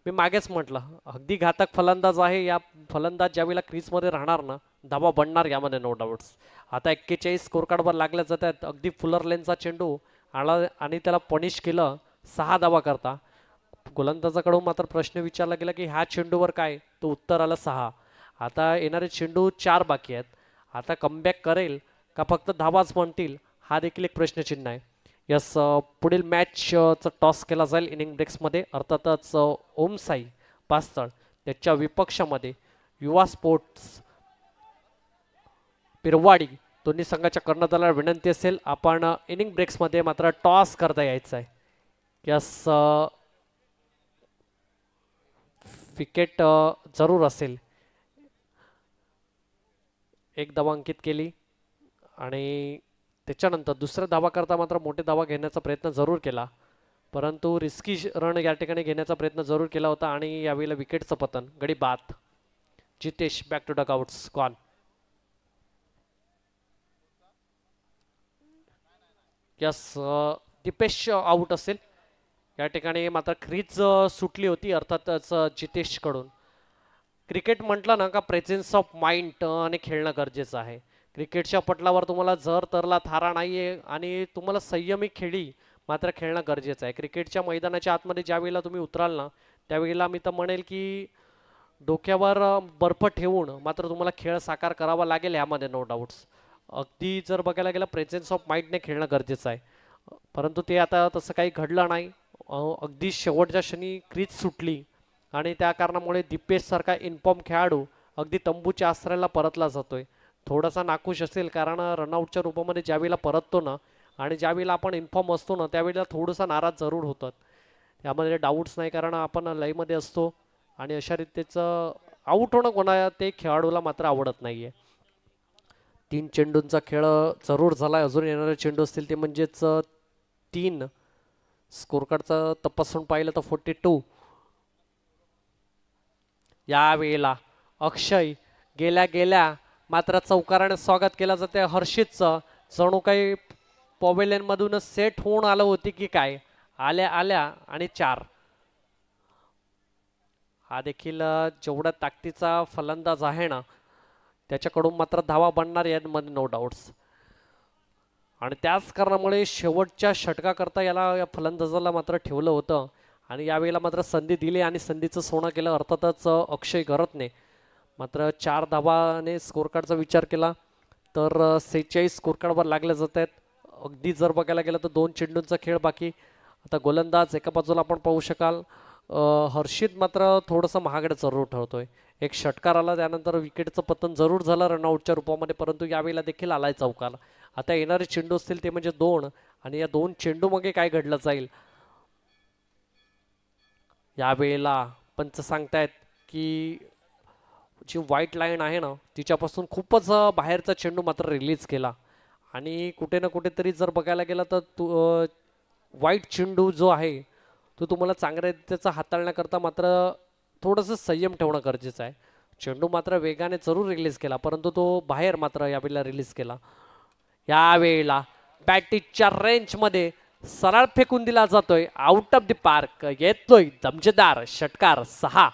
मी मागेच म्हटलं अगदी घातक फलंदाज आहे. या फलंदाज ज्यावेळेला क्रीजमध्ये राहणार ना, धावा बनणार यामध्ये नो डाऊट्स. आता 41 स्कोर कार्डवर लागल्या जातात. अगदी फुलर लेनचा चेंडू आला आणि त्याला पनिश केलं 6 धावा करता. गोलंदाजाकडून मात्र प्रश्न विचारला गेला की ह्या चेंडूवर काय, तो उत्तर आलं 6. आता येणारे चेंडू 4 बाकी आहेत. आता कमबॅक करेल का फक्त धावाच बनतील, हा देखील एक प्रश्नचिन्ह आहे. यस, पुढील मॅचचा टॉस केला जाईल इनिंग ब्रेक्समध्ये. अर्थातच ओम साई पास्तळ त्याच्या विपक्षामध्ये युवा स्पोर्ट्स पिरवाडी दोन्ही संघाच्या कर्णधाराला विनंती असेल आपण इनिंग ब्रेक्समध्ये मात्र टॉस करता यायचं आहे. यस, विकेट जरूर असेल. एक धावा अंकित केली आणि त्याच्यानंतर दुसऱ्या धावा करता मात्र मोठे धावा घेण्याचा प्रयत्न जरूर केला, परंतु रिस्की रन या ठिकाणी घेण्याचा प्रयत्न जरूर केला होता आणि यावेळेला विकेटचं पतन. गडी बाद. Jitesh back to dugouts gone. Yes, Dipesh out असेल या ठिकाणी. मात्र क्रीज सुटली होती अर्थातच जितेशकडून. क्रिकेट म्हटलं ना का प्रेझेन्स ऑफ माइंड आणि खेळणं गरजेचं आहे. क्रिकेटच्या पटलावर तुम्हाला जर तरला थारा नाही आहे आणि तुम्हाला संयमी खेळी मात्र खेळणं गरजेचं आहे. क्रिकेटच्या मैदानाच्या आतमध्ये ज्या वेळेला तुम्ही उतराल ना, त्यावेळेला मी तर म्हणेल की डोक्यावर बर्फ ठेवून मात्र तुम्हाला खेळ साकार करावा लागेल यामध्ये नो डाऊट्स. अगदी जर बघायला गेलं प्रेझेन्स ऑफ माइंडने खेळणं गरजेचं आहे, परंतु ते आता तसं काही घडलं नाही. अगदी शेवटच्या क्षणी क्रीज सुटली आणि त्या कारणामुळे दीपेशसारखा इन्फॉर्म खेळाडू अगदी तंबूच्या आश्रयाला परतला जातोय. थोडासा नाखुश असेल कारण रनआउटच्या रूपामध्ये ज्यावेळेला परततो ना आणि ज्यावेळेला आपण इन्फॉर्म असतो ना त्यावेळेला थोडंसं नाराज जरूर होतात. त्यामध्ये डाऊट्स नाही, कारण आपण लयमध्ये असतो आणि अशा रीतीचं आऊट होणं कोणा ते खेळाडूला मात्र आवडत नाही आहे. 3 चेंडूंचा खेळ जरूर झाला. अजून येणारे चेंडू असतील ते म्हणजेच 3. स्कोर कार्डचा तपासून पाहिलं तर 42. यावेळेला अक्षय गेल्या गेल्या मात्र चौकाराने स्वागत केलं जाते हर्षितचं. जणू काही पॉवेलियनमधूनच सेट होऊन आलं होती की काय. आल्या आल्या आणि 4. हा देखील जेवढा ताकदीचा फलंदाज आहे ना त्याच्याकडून मात्र धावा बनणार यामध्ये नो डाऊट्स. आणि त्याच कारणामुळे शेवटच्या षटकाकरता या फलंदाजाला मात्र ठेवलं होतं आणि यावेळेला मात्र संधी दिली आणि संधीचं सोनं केलं अर्थातच अक्षय घरतने. मात्र 4 धावाने स्कोर कार्डचा विचार केला तर 46 स्कोर कार्डवर लागले जात आहेत. अगदी जर बघायला गेलं तर 2 चेंडूंचा खेळ बाकी. आता गोलंदाज एका बाजूला आपण पाहू शकाल हर्षित मात्र थोडंसं महागडं जरूर ठरतोय. एक षटकार आला त्यानंतर विकेटचं पतन जरूर झालं रनआउटच्या रूपामध्ये, परंतु यावेळेला देखील आलाय चौकार. आता येणारे चेंडू असतील ते म्हणजे 2 आणि या 2 चेंडू मागे काय घडलं जाईल यावेळेला पंच सांगतायत की जी व्हाईट लाईन आहे ना तिच्यापासून खूपच बाहेरचा चेंडू मात्र रिलीज केला आणि कुठे ना कुठेतरी जर बघायला गेला तर व्हाईट चेंडू जो आहे तो तुम्हाला चांगल्या रीतीचा हाताळण्याकरता मात्र थोडंसं संयम ठेवणं गरजेचं आहे. चेंडू मात्र वेगाने जरूर रिलीज केला परंतु तो बाहेर मात्र यावेळेला रिलीज केला. यावेळेला बॅटिंगच्या रेंजमध्ये सरळ फेकून दिला जातोय. आउट ऑफ द पार्क येतोय दमजेदार षटकार 6.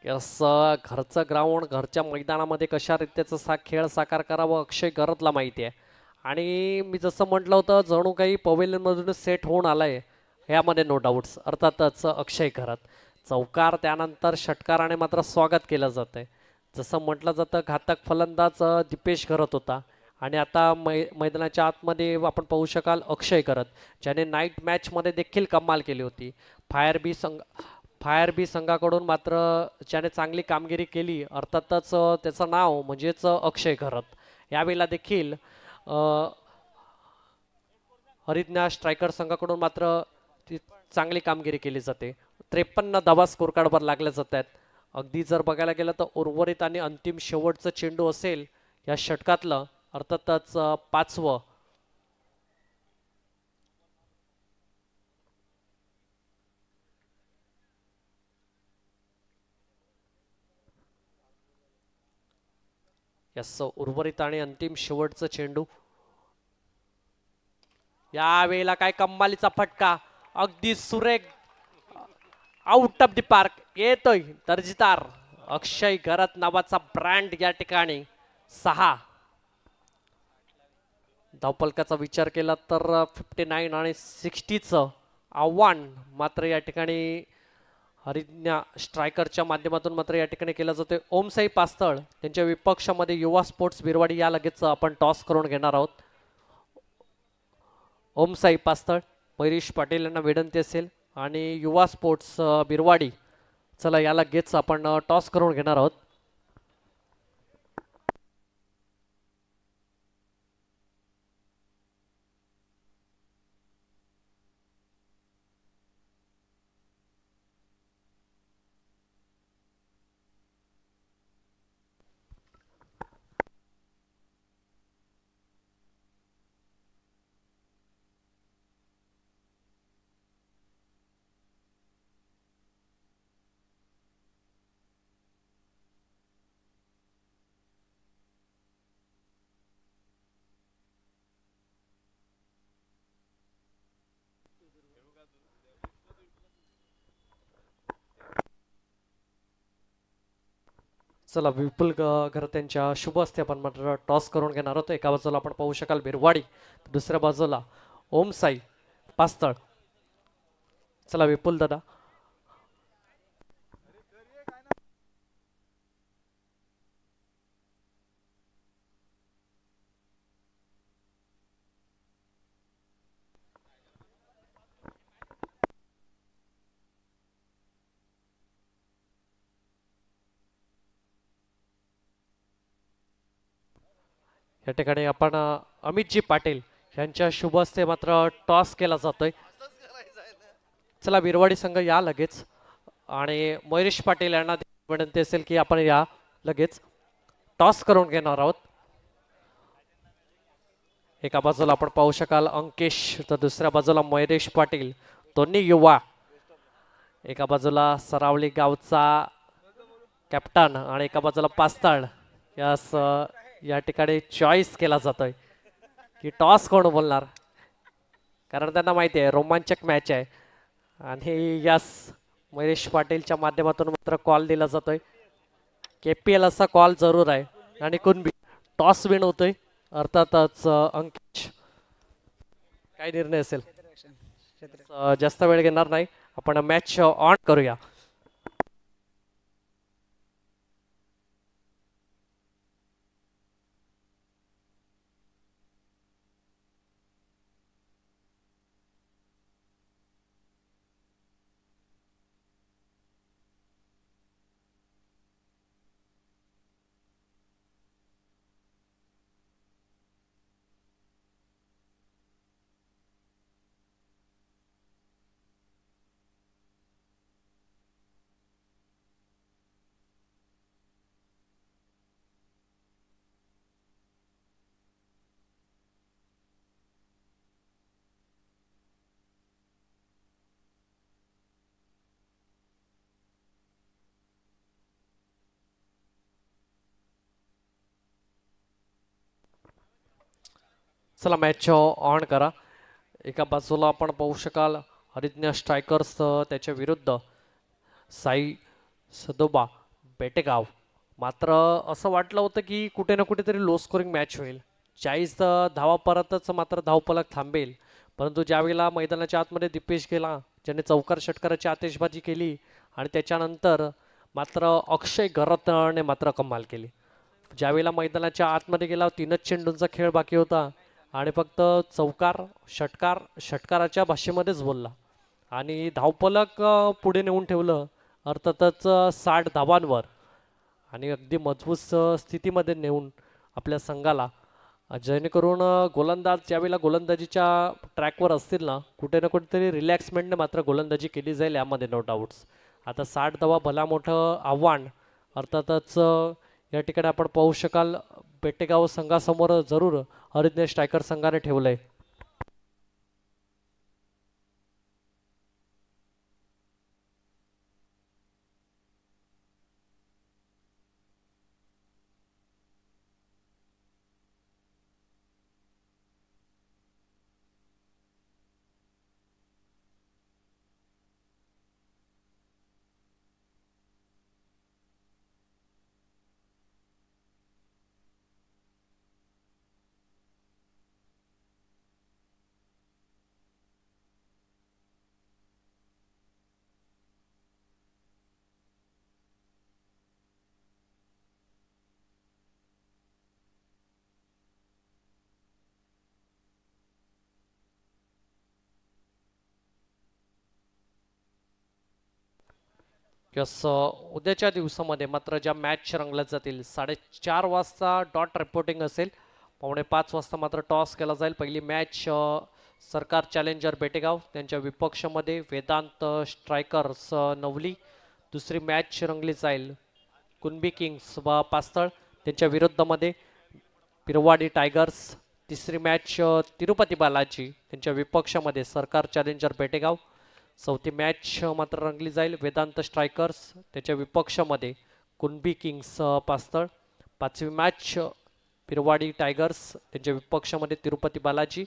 यस, घरचं ग्राउंड घरच्या मैदानामध्ये कशा रीतीचा खेळ साकार करावा अक्षय घरतला माहिती आहे आणि मी जसं म्हटलं होतं जणू काही पवेलियनमधूनच सेट होऊन आलाय यामध्ये नो डाऊट्स. अर्थातच अक्षय घरत चौकार त्यानंतर षटकाराने मात्र स्वागत केलं जातंय. जसं म्हटलं जातं घातक फलंदाज दीपेश घरत होता आणि आता मैदानाच्या आतमध्ये आपण पाहू शकाल अक्षय घरत ज्याने नाईट मॅचमध्ये देखील कमाल केली होती. फायर बी संघाकडून मात्र ज्याने चांगली कामगिरी केली अर्थातच त्याचं नाव म्हणजेच अक्षय घरत. यावेळेला देखील हरिज्ञा स्ट्रायकर संघाकडून मात्र ती चांगली कामगिरी केली जाते. 53 धावा स्कोर कार्डवर लागल्या जात आहेत. अगदी जर बघायला गेलं तर उर्वरित आणि अंतिम शेवटचं चेंडू असेल या षटकातलं, अर्थातच पाचवं. यस, उर्वरित आणि अंतिम शेवटचं चेंडू. यावेळेला काय कम्मालीचा फटका, अगदी सुरेख, आउट ऑफ द पार्क. येतोय दर्जेदार अक्षय घरत नावाचा ब्रँड या ठिकाणी 6. धावपलकाचा विचार केला तर 59 आणि 60चं आव्हान मात्र या ठिकाणी हरिज्ञा स्ट्रायकरच्या माध्यमातून मात्र या ठिकाणी केलं जाते. ओमसाई पास्तळ त्यांच्या विपक्षामध्ये युवा स्पोर्ट्स बिरवाडी या लगेच आपण टॉस करून घेणार आहोत. ओमसाई पास्तळ, मयुरेश पाटील यांना विनंती असेल आणि युवा स्पोर्ट्स बिरवाडी, चला याला गेच आपण टॉस करून घेणार आहोत. चला विपुल घर त्यांच्या शुभ हस्ते आपण मात्र टॉस करून घेणार आहोत. एका बाजूला आपण पाहू शकाल बिरवाडी, दुसऱ्या बाजूला ओमसाई पास्तळ. चला विपुल दादा. या ठिकाणी आपण अमितजी पाटील यांच्या शुभ हस्ते मात्र टॉस केला जातोय. चला बिरवाडी संघ या लगेच आणि मयुरेश पाटील यांना विनंती असेल की आपण या लगेच टॉस करून घेणार आहोत. एका बाजूला आपण पाहू शकाल अंकेश, तर दुसऱ्या बाजूला मयुरेश पाटील, दोन्ही युवा. एका बाजूला सरावली गावचा कॅप्टन आणि एका बाजूला पास्तळ. यास या ठिकाणी चॉईस केला जातोय की टॉस कोण बोलणार, कारण त्यांना माहिती आहे रोमांचक मॅच आहे. आणि यास महेश पाटीलच्या माध्यमातून मात्र कॉल दिला जातोय. KPL असा कॉल जरूर आहे आणि कुणबी टॉस विन होतोय. अर्थातच अंकित काय निर्णय असेल जास्त वेळ घेणार नाही, आपण मॅच ऑन करूया. चला मॅच ऑन करा. एका बाजूला आपण पाहू शकाल हरिज्ञा स्ट्रायकर्स, त्याच्या विरुद्ध साई सदोबा बेटेगाव. मात्र असं वाटलं होतं की कुठे ना कुठेतरी लो स्कोरिंग मॅच होईल, 40 धावा परतच मात्र धावपलक थांबेल. परंतु ज्यावेळेला मैदानाच्या आतमध्ये दिपेश गेला, ज्याने चौकार षटकाराची आतिषबाजी केली आणि त्याच्यानंतर मात्र अक्षय घरतने मात्र कमाल केली. ज्यावेळेला मैदानाच्या आतमध्ये गेला, 3च चेंडूंचा खेळ बाकी होता आणि फक्त चौकार षटकाराच्या भाषेमध्येच बोलला आणि धावपलक पुढे नेऊन ठेवलं, अर्थातच 60 धावांवर, आणि अगदी मजबूत स्थितीमध्ये नेऊन आपल्या संघाला जेणेकरून गोलंदाज ज्यावेळेला गोलंदाजीच्या ट्रॅकवर असतील ना कुठे ना कुठेतरी रिलॅक्समेंटने मात्र गोलंदाजी केली जाईल यामध्ये नो डाऊट्स. आता 60 धावा भला मोठं आव्हान अर्थातच या ठिकाणी आपण पाहू शकाल बेटेगाव संघासमोर जरूर हरिदने स्ट्रायकर संघाने ठेवलंय. यस, उद्याच्या दिवसामध्ये मात्र ज्या मॅच रंगल्या जातील 4:30 वाजता डॉट रिपोर्टिंग असेल. 4:45 वाजता मात्र टॉस केला जाईल. पहिली मॅच सरकार चॅलेंजर बेटेगाव त्यांच्या विपक्षामध्ये वेदांत स्ट्रायकर्स नवली. दुसरी मॅच रंगली जाईल कुणबी किंग्स व पास्तळ त्यांच्या विरुद्धमध्ये पिरवाडी टायगर्स. तिसरी मॅच तिरुपती बालाजी त्यांच्या विपक्षामध्ये सरकार चॅलेंजर बेटेगाव. चौथी मॅच मात्र रंगली जाईल वेदांत स्ट्रायकर्स त्याच्या विपक्षामध्ये कुणबी किंग्स पास्तळ. पाचवी मॅच पिरवाडी टायगर्स त्यांच्या विपक्षामध्ये तिरुपती बालाजी.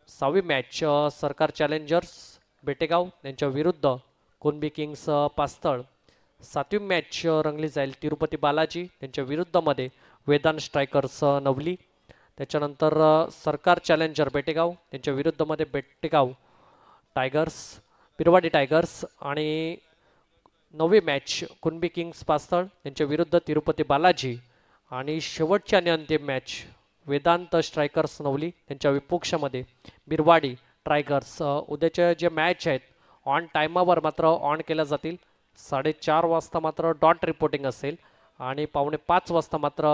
सहावी मॅच सरकार चॅलेंजर्स बेटेगाव त्यांच्या विरुद्ध कुणबी किंग्स पास्तळ. सातवी मॅच रंगली जाईल तिरुपती बालाजी त्यांच्या विरुद्धमध्ये वेदांत स्ट्रायकर्स नवली. त्याच्यानंतर सरकार चॅलेंजर बेटेगाव त्यांच्या विरुद्धमध्ये बेटेगाव टायगर्स पिरवाडी टायगर्स. आणि नववी मॅच कुणबी किंग्स पास्तळ त्यांच्या विरुद्ध तिरुपती बालाजी. आणि शेवटची आणि अंतिम मॅच वेदांत स्ट्रायकर्स नवली त्यांच्या विपक्षामध्ये बिरवाडी टायगर्स. उद्याच्या जे मॅच आहेत ऑन टायमावर मात्र ऑन केल्या जातील. 4:30 वाजता मात्र डॉट रिपोर्टिंग असेल आणि 4:45 वाजता मात्र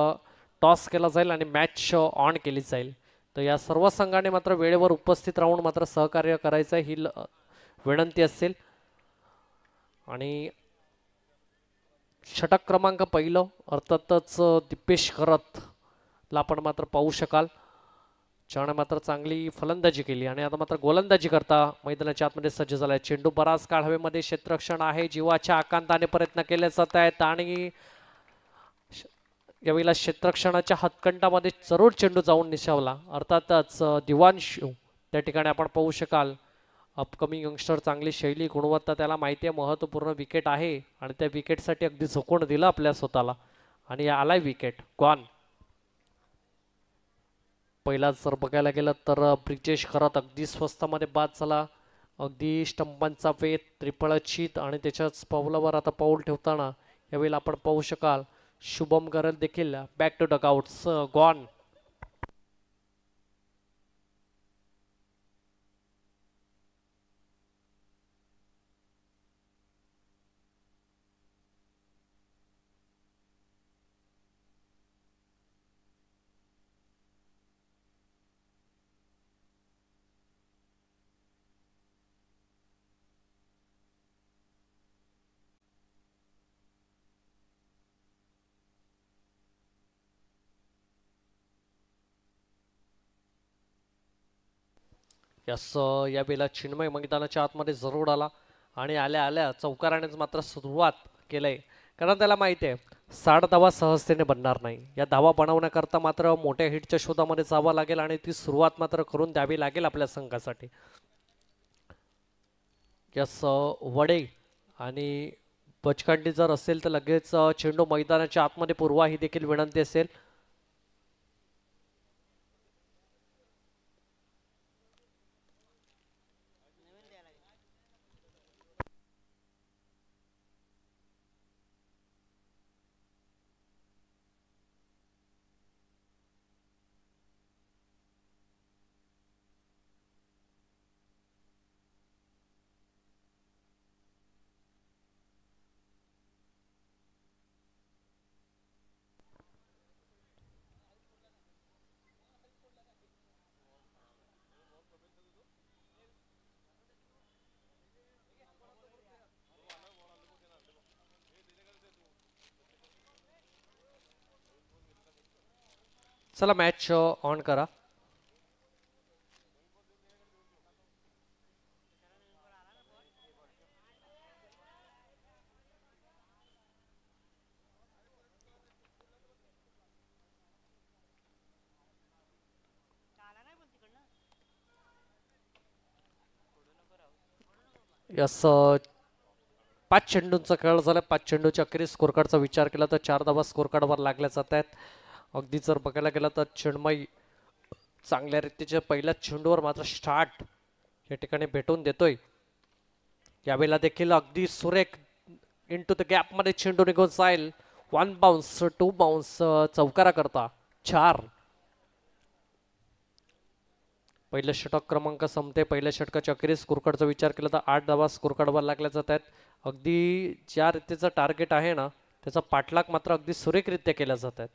टॉस केला जाईल आणि मॅच ऑन केली जाईल. तर या सर्व संघाने मात्र वेळेवर उपस्थित राहून मात्र सहकार्य करायचं ही विनंती असेल. आणि षटक क्रमांक पहिलं अर्थातच दिपेश करतला आपण मात्र पाहू शकाल ज्याने मात्र चांगली फलंदाजी केली आणि आता मात्र गोलंदाजी करता मैदानाच्या आतमध्ये सज्ज झालाय. चेंडू बराच काळ हवेमध्ये क्षेत्ररक्षण आहे जीवाच्या आकांताने प्रयत्न केले जात आहेत आणि यावेळेला क्षेत्ररक्षणाच्या हातकंडामध्ये जरूर चेंडू जाऊन निशावला. अर्थातच दिवांशू त्या ठिकाणी आपण पाहू शकाल अपकमिंग यंगस्टर चांगली शैली गुणवत्ता त्याला माहिती आहे. महत्त्वपूर्ण विकेट आहे आणि त्या विकेटसाठी अगदी झोकून दिलं आपल्या स्वतःला आणि आलाय विकेट गॉन. पहिला जर बघायला गेलं तर ब्रिजेश करत अगदी स्वस्तामध्ये बाद झाला. अगदी स्टंपांचा वेध त्रिफळचित आणि त्याच्याच पावलावर आता पाऊल ठेवताना यावेळेला आपण पाहू शकाल शुभम गरल देखील back to dugouts gone. Yes, यावेळेला चिन्मय मैदानाच्या आतमध्ये जरूर आला आणि आल्या आल्या चौकारानेच मात्र सुरुवात केलंय कारण त्याला माहिती आहे 60 धावा सहजतेने बनणार नाही. या धावा बनवण्याकरता मात्र मोठ्या हिटच्या शोधामध्ये जावं लागेल आणि ती सुरुवात मात्र करून द्यावी लागेल आपल्या संघासाठी. यस, वडे आणि बचकांडी जर असेल तर लगेच चेंडू मैदानाच्या आतमध्ये पुरवा ही देखील विनंती असेल. चला मॅच ऑन करा. यस, 5 चेंडूंचा खेळ झाला. 5 चेंडूच्या अखेरीस स्कोर कार्डचा विचार केला तर 4 धावा स्कोर कार्डवर लागल्या जात आहेत. अगदी जर बघायला गेलं तर चिन्मय चांगल्या रीतीच्या पहिल्याच चेंडूवर मात्र स्टार्ट या ठिकाणी भेटून देतोय. यावेळेला देखील अगदी सुरेख इंटू द गॅप मध्ये चेंडू निघून जाईल. 1 बाउन्स 2 बाउन्स चौकारा करता 4. पहिलं षटक क्रमांक संपते. पहिल्या षटकाच्या अखेरीस स्कोर कार्डचा विचार केला तर 8 धावा स्कोर कार्डवर लागल्या जात आहेत. अगदी ज्या रीतीचं टार्गेट आहे ना त्याचा पाठलाग मात्र अगदी सुरेखरित्या केला जात आहेत.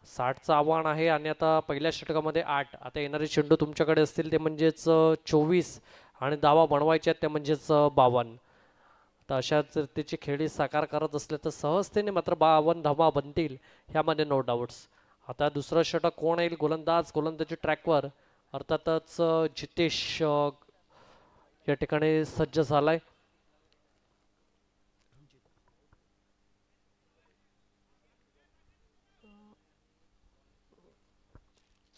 60चं आव्हान आहे आणि आता पहिल्या षटकामध्ये 8. आता येणारे चेंडू तुमच्याकडे असतील ते म्हणजेच 24 आणि धावा बनवायच्या त्या म्हणजेच 52. तर अशाच रीतीची खेळी साकार करत असले तर सहजतेने मात्र 52 धावा बनतील ह्यामध्ये नो डाऊट्स. आता दुसरं षटक कोण येईल? गोलंदाजी ट्रॅकवर अर्थातच जितेश या ठिकाणी सज्ज झालाय.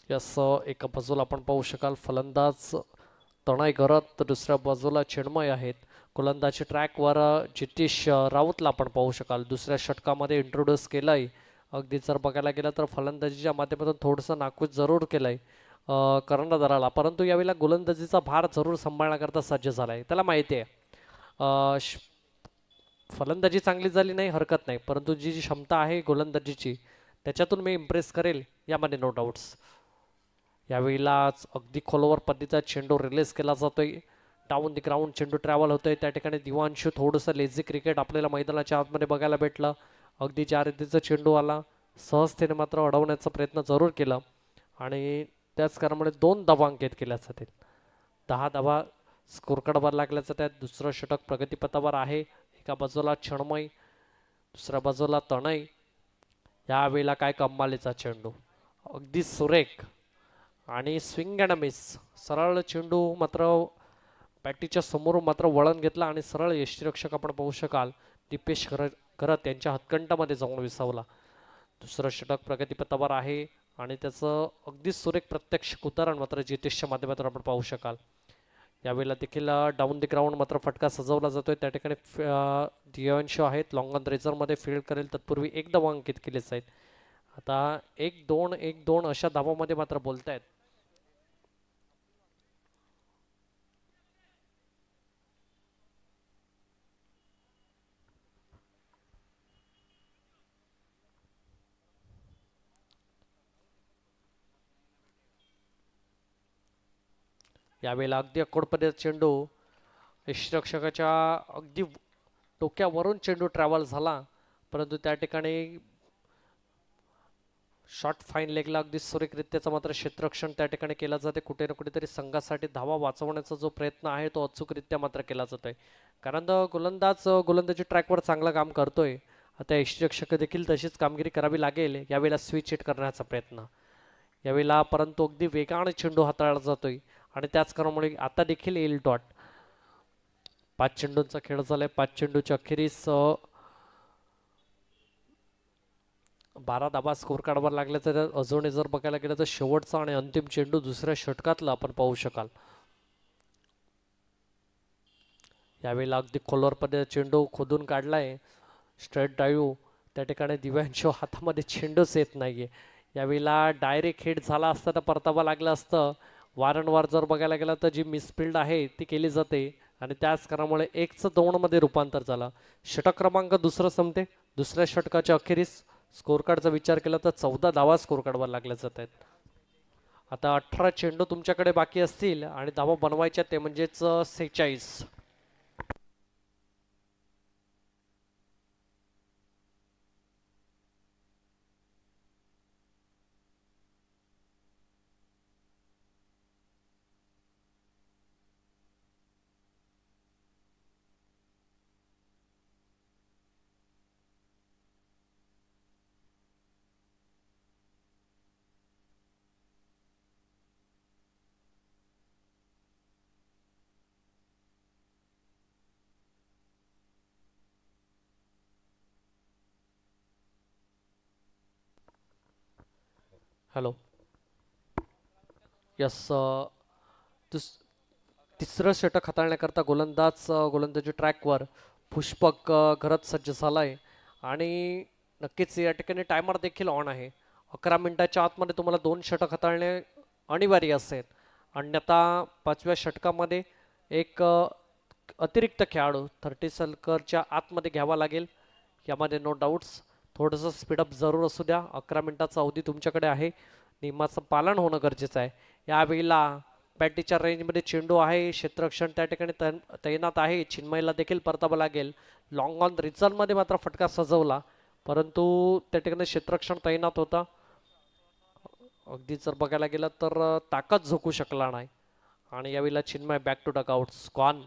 यस, एका बाजूला आपण पाहू शकाल फलंदाज तनय घरत तर दुसऱ्या बाजूला चिन्मय आहेत. गोलंदाजी ट्रॅकवर जितेश राऊतला आपण पाहू शकाल दुसऱ्या षटकामध्ये इंट्रोड्यूस केलंय. अगदी जर बघायला गेलं तर फलंदाजीच्या माध्यमातून थोडंसं नाकूच जरूर केलंय कर्णधाराला, परंतु यावेळेला गोलंदाजीचा भार जरूर सांभाळण्याकरता सज्ज झालाय. त्याला माहिती आहे फलंदाजी चांगली झाली नाही हरकत नाही, परंतु जी क्षमता आहे गोलंदाजीची त्याच्यातून मी इम्प्रेस करेल यामध्ये नो डाऊट्स. यावेळेला अगदी खोलवर पद्धतीचा चेंडू रिलीज केला जातोय. डाऊन दी ग्राउंड चेंडू ट्रॅव्हल होतोय. त्या ठिकाणी दिवांशू थोडंसं लेझी क्रिकेट आपल्याला मैदानाच्या आतमध्ये बघायला भेटलं. अगदी ज्या रीतीचा चेंडू आला सहजतेने मात्र अडवण्याचा प्रयत्न जरूर केला आणि त्याच कारणामुळे 2 धावा अंकित केल्या जातील. 10 धावा स्कोर कार्डवर लागल्या जातात. दुसरं षटक प्रगतीपथावर आहे. एका बाजूला चिन्मय दुसऱ्या बाजूला तनय. यावेळेला काय कमालीचा चेंडू, अगदी सुरेख आणि स्विंग अँड मिस. सरळ चेंडू मात्र पॅटीच्या समोर मात्र वळण घेतला आणि सरळ यष्टीरक्षक आपण पाहू शकाल दीपेश करत यांच्या हातकंटामध्ये जाऊन विसावला. दुसरं षटक प्रगतीपथावर आहे आणि त्याचं अगदी सुरेख प्रत्यक्ष उदाहरण मात्र जितेशच्या माध्यमातून आपण पाहू शकाल. यावेळेला देखील डाऊन द ग्राउंड मात्र फटका सजवला जातोय. त्या ठिकाणी दिव्यांशू आहेत लॉंग ऑन रेझरमध्ये फील्ड करेल तत्पूर्वी 1 धावा अंकित केलीच आहेत. आता 1-2 1-2 अशा धावामध्ये मात्र बोलतायत. यावेळेला अगदी अक्कोडपणे चेंडू यष्टीरक्षकाच्या अगदी डोक्यावरून चेंडू ट्रॅव्हल झाला, परंतु त्या ठिकाणी शॉर्ट फाईन लेगला अगदी सुरेखरित्याचं मात्र क्षेत्ररक्षण त्या ठिकाणी केलं जाते. कुठे ना कुठेतरी संघासाठी धावा वाचवण्याचा जो प्रयत्न आहे तो अचूकरित्या मात्र केला जातोय, कारण गोलंदाजी ट्रॅकवर चांगलं काम करतोय. आता यष्टीरक्षक देखील तशीच कामगिरी करावी लागेल. यावेळेला स्विच हिट करण्याचा प्रयत्न यावेळेला, परंतु अगदी वेगाने चेंडू हाताळला जातोय आणि त्याच कारणामुळे आता देखील येईल डॉट. 5 चेंडूंचा खेळ झालाय. 5 चेंडूच्या अखेरीस 12 धावा स्कोर कार्डवर लागल्या तर अजूनही जर बघायला गेलं तर शेवटचा आणि अंतिम चेंडू दुसऱ्या षटकातला आपण पाहू शकाल. यावेळेला अगदी खोलवर पद्धतीने चेंडू खोदून काढलाय. स्ट्रेट ड्राईव्ह त्या ठिकाणी दिव्यांशू हातामध्ये चेंडूच येत नाहीये. यावेळेला डायरेक्ट हिट झाला असता तर परतावा लागलं असतं. वारंवार जर बघायला गेलं तर जी मिसफिल्ड आहे ती केली जाते आणि त्याच कारणामुळे 1-2 मध्ये रूपांतर झालं. षटक क्रमांक दुसरं संपते. दुसऱ्या षटकाच्या अखेरीस स्कोर कार्डचा विचार केला तर 14 धावा स्कोर कार्डवर लागल्या जात आहेत. आता 18 चेंडू तुमच्याकडे बाकी असतील आणि धावा बनवायच्या ते म्हणजेच 46. हॅलो. यस. तिसरं षटक हाताळण्याकरता गोलंदाजी ट्रॅकवर पुष्पक घरत सज्ज झालाय आणि नक्कीच या ठिकाणी टायमर देखील ऑन आहे. 11 मिनिटाच्या आतमध्ये तुम्हाला 2 षटक हाताळणे अनिवार्य असेल. अन्यथा 5व्या षटकामध्ये एक अतिरिक्त खेळाडू 30 सर्कलच्या आतमध्ये घ्यावा लागेल. यामध्ये नो डाऊट्स. थोडंसं स्पीडअप जरूर असू द्या. 11 मिनिटाचा अवधी तुमच्याकडे आहे. नियमाचं पालन होणं गरजेचं आहे. यावेळेला बॅटीच्या रेंजमध्ये चेंडू आहे. क्षेत्ररक्षण त्या ठिकाणी तैनात आहे. चिन्मयला देखील परतावं लागेल. लॉंग ऑन रिझल्टमध्ये मात्र फटका सजवला, परंतु त्या ठिकाणी क्षेत्ररक्षण तैनात होता. अगदी जर बघायला गेलं तर ताकद झोकू शकला नाही आणि यावेळेला Chinmay back to dugouts gone.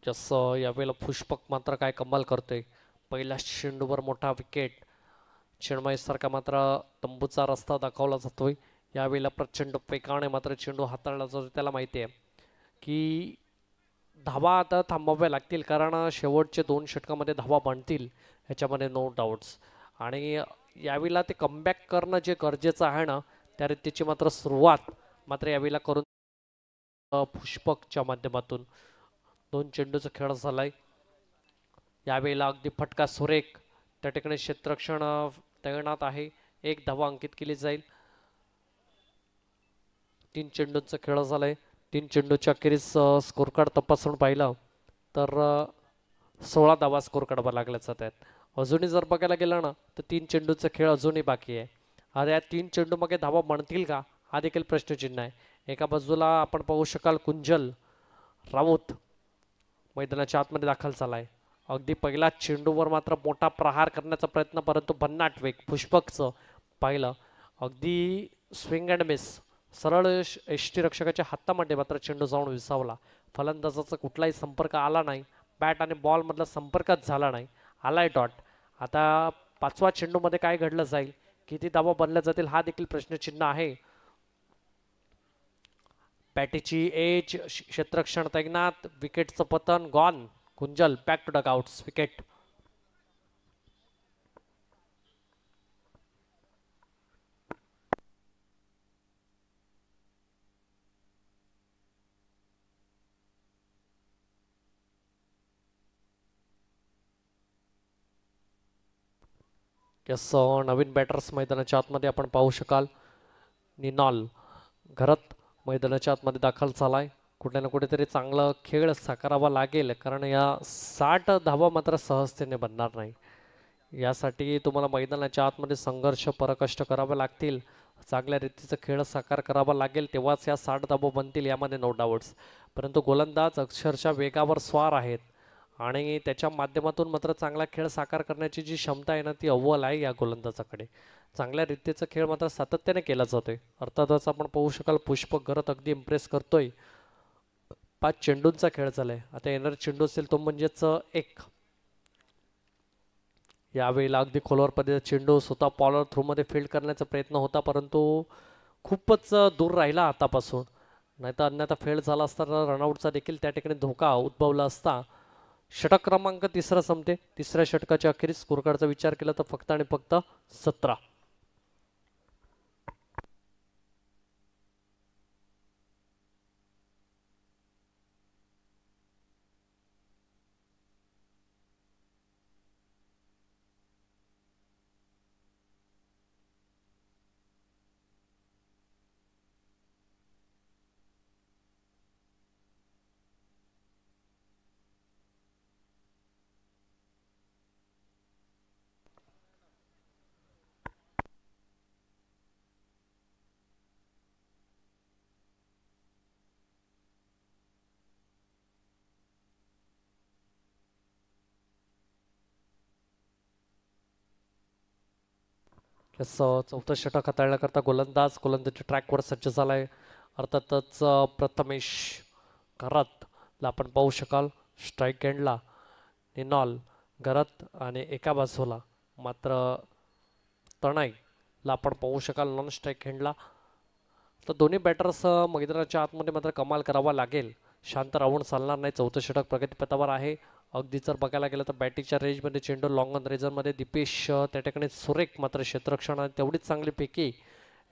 जसं यावेळेला पुष्पक मात्र काय कमाल करतोय. पहिल्या चेंडूवर मोठा विकेट. चिन्मयसारखा मात्र तंबूचा रस्ता दाखवला जातोय. यावेळेला प्रचंड वेगाने मात्र चेंडू हाताळला जातो. त्याला माहिती आहे की धावा आता थांबवाव्या लागतील, कारण शेवटचे 2 षटकामध्ये धावा बनतील ह्याच्यामध्ये नो डाऊट्स. आणि यावेळेला ते कमबॅक करणं जे गरजेचं आहे ना, त्या रीतीची मात्र सुरुवात मात्र यावेळेला करून पुष्पकच्या माध्यमातून 2 चेंडूचा खेळ झालाय. यावेळेला अगदी फटका सुरेख. त्या ठिकाणी क्षेत्ररक्षण तैनात आहे. 1 धावा अंकित केली जाईल. 3 चेंडूंचा खेळ झालाय. 3 चेंडूच्या अखेरीस स्कोर कार्ड तपासून पाहिलं तर 16 धावा स्कोर काढावा लागल्या जात आहेत. अजूनही जर बघायला गेलं ना तर 3 चेंडूचा खेळ अजूनही बाकी आहे. अरे या 3 चेंडू मागे धावा बनतील का, हा देखील प्रश्नचिन्ह आहे. एका बाजूला आपण पाहू शकाल कुंजल राऊत मैदानाच्या आतमध्ये दाखल झालाय. अगदी पहिला चेंडूवर मात्र मोठा प्रहार करण्याचा प्रयत्न, परंतु भन्नाट वेग पुष्पकचं पाहिलं. अगदी स्विंग अँड मिस. सरळ यष्टीरक्षकाच्या हातामध्ये मात्र चेंडू जाऊन विसावला. फलंदाजाचा कुठलाही संपर्क आला नाही. बॅट आणि बॉलमधला संपर्कच झाला नाही. आलाय डॉट. आता 5व्या चेंडूमध्ये काय घडलं जाईल, किती धावा बनल्या जातील, हा देखील प्रश्नचिन्ह आहे. बॅटीची एज, क्षेत्ररक्षण तैनात, विकेटचं पतन gone. Kunjal back to dugouts. Wicket. Yes. नवीन बॅटर्स मैदानाच्या आतमध्ये आपण पाहू शकाल. निनॉल घरात मैदानाच्या आतमध्ये दाखल झालाय. कुठे ना कुठेतरी चांगला खेळ साकारावा लागेल, कारण या 60 धावा मात्र सहजतेने बनणार नाही. यासाठी तुम्हाला मैदानाच्या आतमध्ये संघर्ष पराकष्ट करावे लागतील. चांगल्या रीतीचा खेळ साकार करावा लागेल, तेव्हाच या 60 धावा बनतील, यामध्ये नो डाऊट्स. परंतु गोलंदाज अक्षरशः वेगावर स्वार आहेत आणि त्याच्या माध्यमातून मात्र चांगला खेळ साकार करण्याची जी क्षमता आहे ना, ती अव्वल आहे या गोलंदाजाकडे. चांगल्या रीतीचा खेळ मात्र सातत्याने केला जातोय. अर्थातच आपण पाहू शकाल पुष्पक घरात अगदी इम्प्रेस करतोय. 5 चेंडूंचा खेळ झालाय. आता येणारा चेंडू असेल तो म्हणजेच 1. यावेळेला अगदी खोलवर पद्धतीचा चेंडू स्वतः पॉलर थ्रूमध्ये फील्ड करण्याचा प्रयत्न होता, परंतु खूपच दूर राहिला हातापासून. नाहीतर अन्यथा फेल झाला असता तर रनआउटचा देखील त्या ठिकाणी धोका उद्भवला असता. षटक क्रमांक 3 संपते. 3ऱ्या षटकाच्या अखेरीस स्कोर कार्डचा विचार केला तर फक्त आणि फक्त 17. यस चौथं षटक हाताळण्याकरता गोलंदाजी ट्रॅकवर सज्ज झालाय. अर्थातच प्रथमेश घरातला आपण पाहू शकाल स्ट्राईक एंडला निनॉल घरात आणि एका बाजूला मात्र तणाईला आपण पाहू शकाल नॉन स्ट्राईक एंडला. तर दोन्ही बॅटर्स मैदानाच्या आतमध्ये मात्र कमाल करावा लागेल, शांत राहून चालणार नाही. चौथं षटक प्रगतीपथावर आहे. अगदी जर बघायला गेलं तर बॅटिंगच्या रेंजमध्ये चेंडू लॉंग ऑन रेझरमध्ये दीपेश त्या ठिकाणी सुरेख मात्र क्षेत्ररक्षण तेवढीच चांगलीपैकी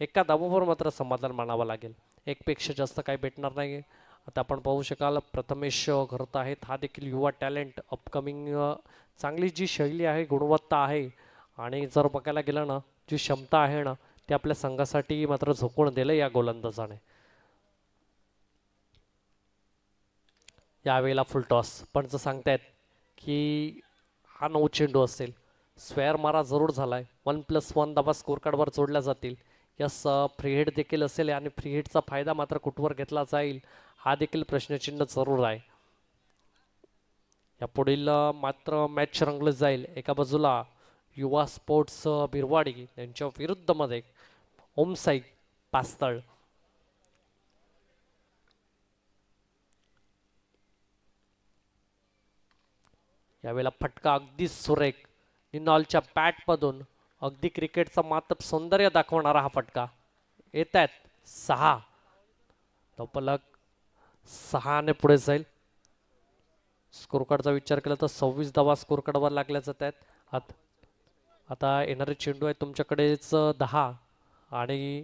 एका धावावर मात्र समाधान मानावं लागेल. एकपेक्षा जास्त काही भेटणार नाही. आता आपण पाहू शकाल प्रथमेश घरत आहेत. हा देखील युवा टॅलेंट अपकमिंग चांगली जी शैली आहे गुणवत्ता आहे आणि जर बघायला गेलं ना जी क्षमता आहे ना ती आपल्या संघासाठी मात्र झोकून दिलं या गोलंदाजाने. यावेळेला फुल टॉस पण जर सांगतायत की हा 9 चेंडू असेल. स्क्वेअर मारा जरूर झालाय. 1+1 धावा स्कोर कार्डवर जोडल्या जातील. यस फ्री हिट देखील असेल आणि फ्री हिटचा फायदा मात्र कुठवर घेतला जाईल हा देखील प्रश्नचिन्ह जरूर आहे. या पुढील मात्र मॅच रंगलं जाईल. एका बाजूला युवा स्पोर्ट्स बिरवाडी यांच्या विरुद्धमध्ये ओमसाई पास्तळ. यावेळेला फटका अगदी सुरेख निनॉलच्या बॅटमधून अगदी क्रिकेटचा मात्र सौंदर्य दाखवणारा हा फटका. येत आहेत 6 धोपलक 6ने पुढे जाईल. स्कोर कार्डचा विचार केला तर 26 धावा स्कोर कार्डवर लागल्या जात आहेत. आता येणारे चेंडू आहेत तुमच्याकडेच 10 आणि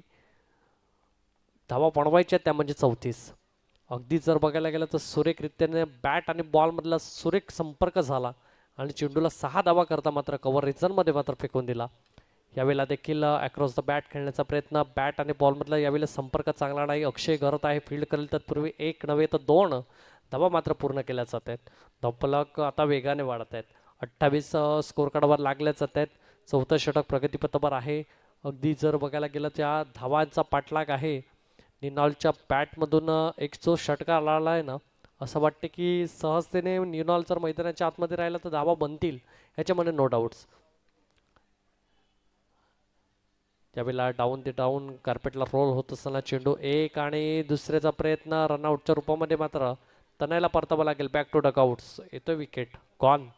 धावा बनवायच्या त्या म्हणजे 34. अगदी जर बघायला गेलं तर सुरेखरित्याने बॅट आणि बॉलमधला सुरेख संपर्क झाला आणि चेंडूला 6 धावा करता मात्र कव्हर रिझनमध्ये मात्र फेकून दिला. यावेळेला देखील अक्रॉस द बॅट खेळण्याचा प्रयत्न. बॅट आणि बॉलमधला यावेळेला संपर्क चांगला नाही. अक्षय घरत आहे फील्ड करेल तत्पूर्वी 1 नव्हे तर 2 धावा मात्र पूर्ण केल्या जात आहेत. धावफलक आता वेगाने वाढत आहेत. 28 स्कोर कार्डवर लागल्या जात आहेत. चौथं षटक प्रगतीपथावर आहे. अगदी जर बघायला गेलं त्या धावांचा पाठलाग आहे. निनॉलच्या बॅटमधून एक जो षटका आला आहे ना असं वाटते की सहजतेने निनॉल जर मैदानाच्या आतमध्ये राहिला तर धावा बनतील ह्याच्यामध्ये नो डाऊट्स. त्यावेळेला डाऊन ते डाऊन कार्पेटला रोल होत असताना चेंडू 1 आणि दुसऱ्याचा प्रयत्न रनआउटच्या रूपामध्ये मात्र तनयला परतावं लागेल. बॅक टू डकआउट्स येतोय विकेट गॉन.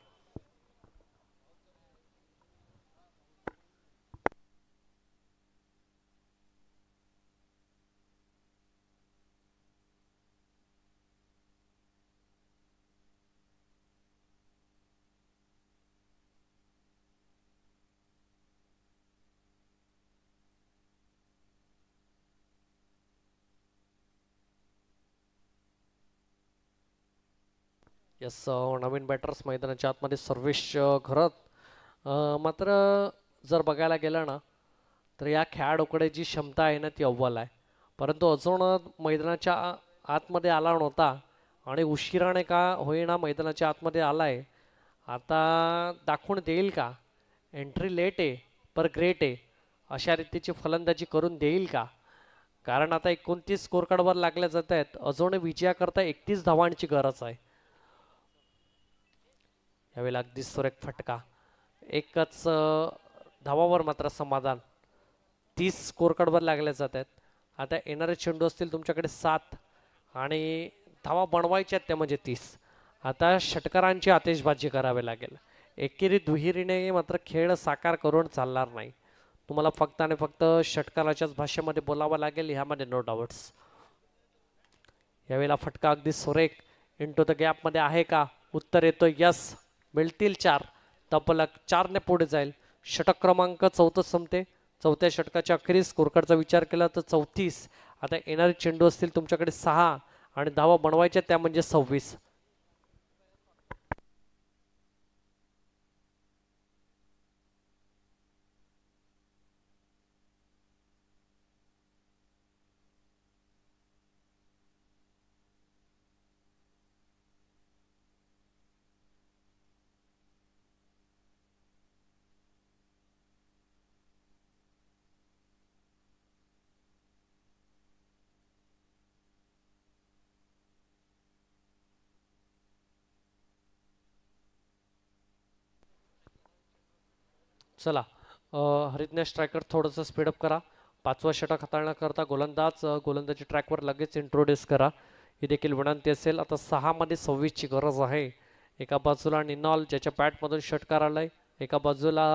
यस नवीन बॅटर्स मैदानाच्या आतमध्ये सर्वेश घरत. मात्र जर बघायला गेलं ना तर या खेळाडूकडे जी क्षमता आहे ना ती अव्वल आहे. परंतु अजून मैदानाच्या आतमध्ये आला नव्हता आणि उशिराने का होईना मैदानाच्या आतमध्ये आलाय. आता दाखवून देईल का? एंट्री लेट आहे पर ग्रेट आहे अशा रीतीची फलंदाजी करून देईल का? कारण आता 29 स्कोर कार्डवर लागल्या जात आहेत. अजून विजयाकरता 31 धावांची गरज आहे. यावेळेला अगदी सुरेख फटका. एकच धावावर मात्र समाधान. 30 स्कोर कार्डवर लागले जात आहेत. आता येणारे चेंडू असतील तुमच्याकडे 7 आणि धावा बनवायच्या त्या म्हणजे 30. आता षटकारांची आतिषबाजी करावी लागेल. एकेरी दुहेरीने मात्र खेळ साकार करून चालणार नाही. तुम्हाला फक्त आणि फक्त षटकाराच्याच भाषेमध्ये बोलावं लागेल ह्यामध्ये नो डाऊट्स. यावेळेला फटका अगदी सुरेख इंटू द गॅपमध्ये आहे का? उत्तर येतो यस. मिळतील 4. तबलक 4ने पुढे जाईल. षटक क्रमांक 14 संपते. चौथ्या षटकाच्या अखेरीस स्कोरकार्डचा विचार केला तर 34. आता येणारे चेंडू असतील तुमच्याकडे 6 आणि धावा बनवायच्या त्या म्हणजे 26. चला हरितने स्ट्रायकर थोडंसं स्पीडअप करा. पाचवा षटक हाताळण्याकरता गोलंदाज गोलंदाजी ट्रॅकवर लगेच इंट्रोड्यूस करा, ही देखील विनंती असेल. आता 6 मध्ये 26ची गरज आहे. एका बाजूला निनॉल ज्याच्या बॅटमधून षटकार आलाय, एका बाजूला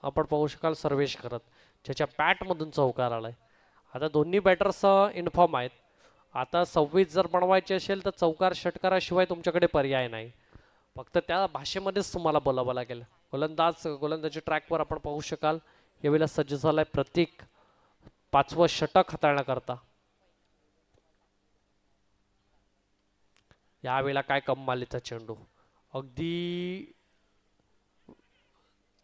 आपण पाहू शकाल सर्वेश करत ज्याच्या बॅटमधून चौकार आलाय. आता दोन्ही बॅटर्स इन्फॉर्म आहेत. आता 26 जर बनवायचे असेल तर चौकार षटकाराशिवाय तुमच्याकडे पर्याय नाही. फक्त त्या भाषेमध्येच तुम्हाला बोलावं लागेल. गोलंदाजी ट्रॅकवर आपण पाहू शकाल यावेळेला सज्ज झालाय प्रतीक पाचवं षटक हाताळण्याकरता. यावेळेला काय कमालीचा चेंडू, अगदी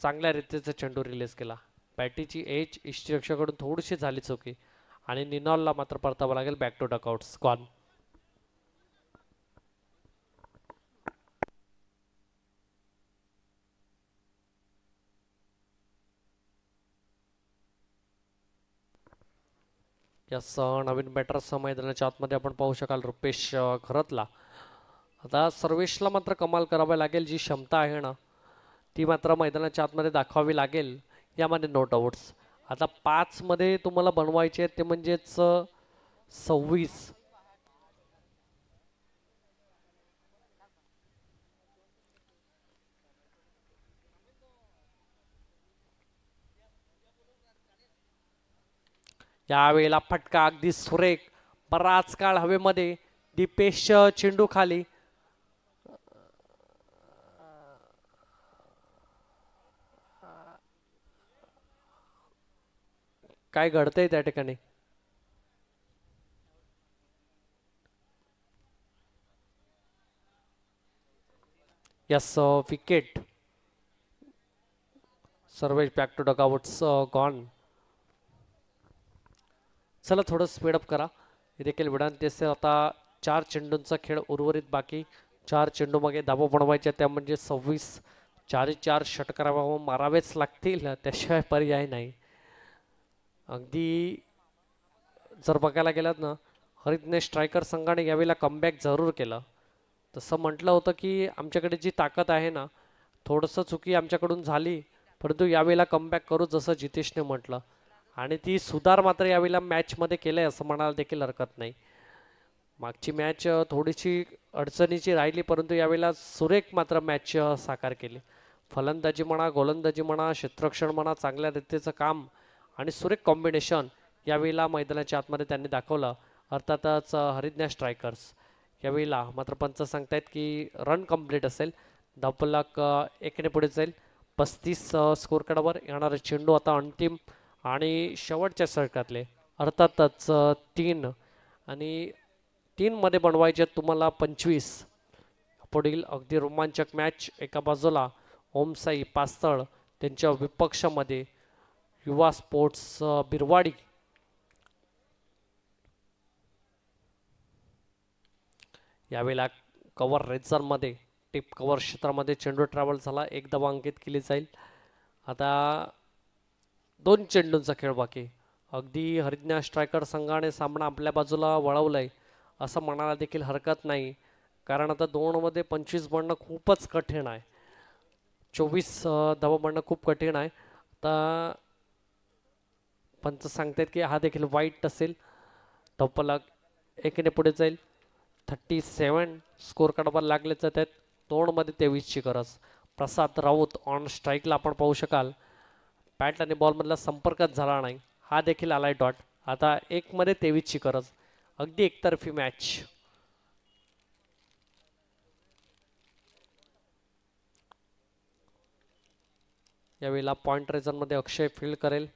चांगल्या रीतीचा चेंडू रिलीज केला. बॅटीची एज इष्टरक्षकाकडून थोडीशी झाली चुकी आणि निनॉलला मात्र परतावं लागेल. Back to dugouts gone. Yes नवीन बॅटर्स मैदानाच्या आतमध्ये आपण पाहू शकाल रुपेश घरतला. आता सर्वेशला मात्र कमाल करावी लागेल. जी क्षमता आहे ना ती मात्र मैदानाच्या आतमध्ये दाखवावी लागेल, यामध्ये नो डाऊट्स. आता 5 मध्ये तुम्हाला बनवायचे आहेत ते म्हणजेच 26. यावेळेला फटका अगदी सुरेख, बराच काळ हवेमध्ये. दीपेश चेंडू खाली. काय घडतंय त्या ठिकाणी? Yes, wicket. Sarvesh back to dugouts gone. चला थोडं स्पीडअप करा, हे देखील विनंती असेल. आता 4 चेंडूंचा खेळ उर्वरित बाकी. 4 चेंडू मागे धावा बनवायच्या, त्या म्हणजे 26. 4 षटकार मारावेच लागतील, त्याशिवाय पर्याय नाही. अगदी जर बघायला गेलात ना, हरितने स्ट्रायकर संघाने यावेळेला कमबॅक जरूर केलं. तसं म्हटलं होतं की आमच्याकडे जी ताकद आहे ना, थोडंसं चुकी आमच्याकडून झाली, परंतु यावेळेला कमबॅक करू, जसं जितेशने म्हटलं. आणि ती सुधार मात्र यावेळेला मॅचमध्ये केलंय असं म्हणायला देखील हरकत नाही. मागची मॅच थोडीशी अडचणीची राहिली, परंतु यावेळेला सुरेख मात्र मॅच साकार केली. फलंदाजी म्हणा, गोलंदाजी म्हणा, क्षेत्ररक्षण म्हणा, चांगल्या रीतीचं काम आणि सुरेख कॉम्बिनेशन यावेळेला मैदानाच्या आतमध्ये त्यांनी दाखवलं. अर्थातच हरिज्ञा स्ट्रायकर्स यावेळेला मात्र पंच सांगतायत की रन कंप्लीट असेल. धावफलक 1ने पुढे जाईल. 35 स्कोर कार्डवर येणारे चेंडू आता अंतिम आणि शेवटच्या षटकातले अर्थातच 3 आणि 3 मध्ये बनवायचे तुम्हाला 25. पुढील अगदी रोमांचक मॅच. एका बाजूला ओमसाई पास्तळ त्यांच्या विपक्षामध्ये युवा स्पोर्ट्स बिरवाडी. यावेळेला कव्हर रेझरमध्ये टिप कव्हर क्षेत्रामध्ये चेंडू ट्रॅव्हल झाला, 1 धावा अंकित केली जाईल. आता 2 चेंडूंचा खेळ बाकी. अगदी हरिज्ञा स्ट्रायकर संघाने सामना आपल्या बाजूला वळवलाय असं म्हणायला देखील हरकत नाही, कारण आता 2 मध्ये 25 बनणं खूपच कठीण आहे. 24 धावा बनणं खूप कठीण आहे. आता पंच सांगतायत की हा देखील वाईट असेल. धावफलक 1ने पुढे जाईल. 37 स्कोर कार्डवर लागले जात आहेत. 2 मध्ये 23ची गरज. प्रसाद राऊत ऑन स्ट्राईकला आपण पाहू शकाल. बॅट आणि बॉलमधला संपर्कच झाला नाही, हा देखील आलाय डॉट. आता 1 मध्ये 23ची गरज. अगदी एकतर्फी मॅच. यावेळेला पॉइंट रेझनमध्ये अक्षय फील्ड करेल.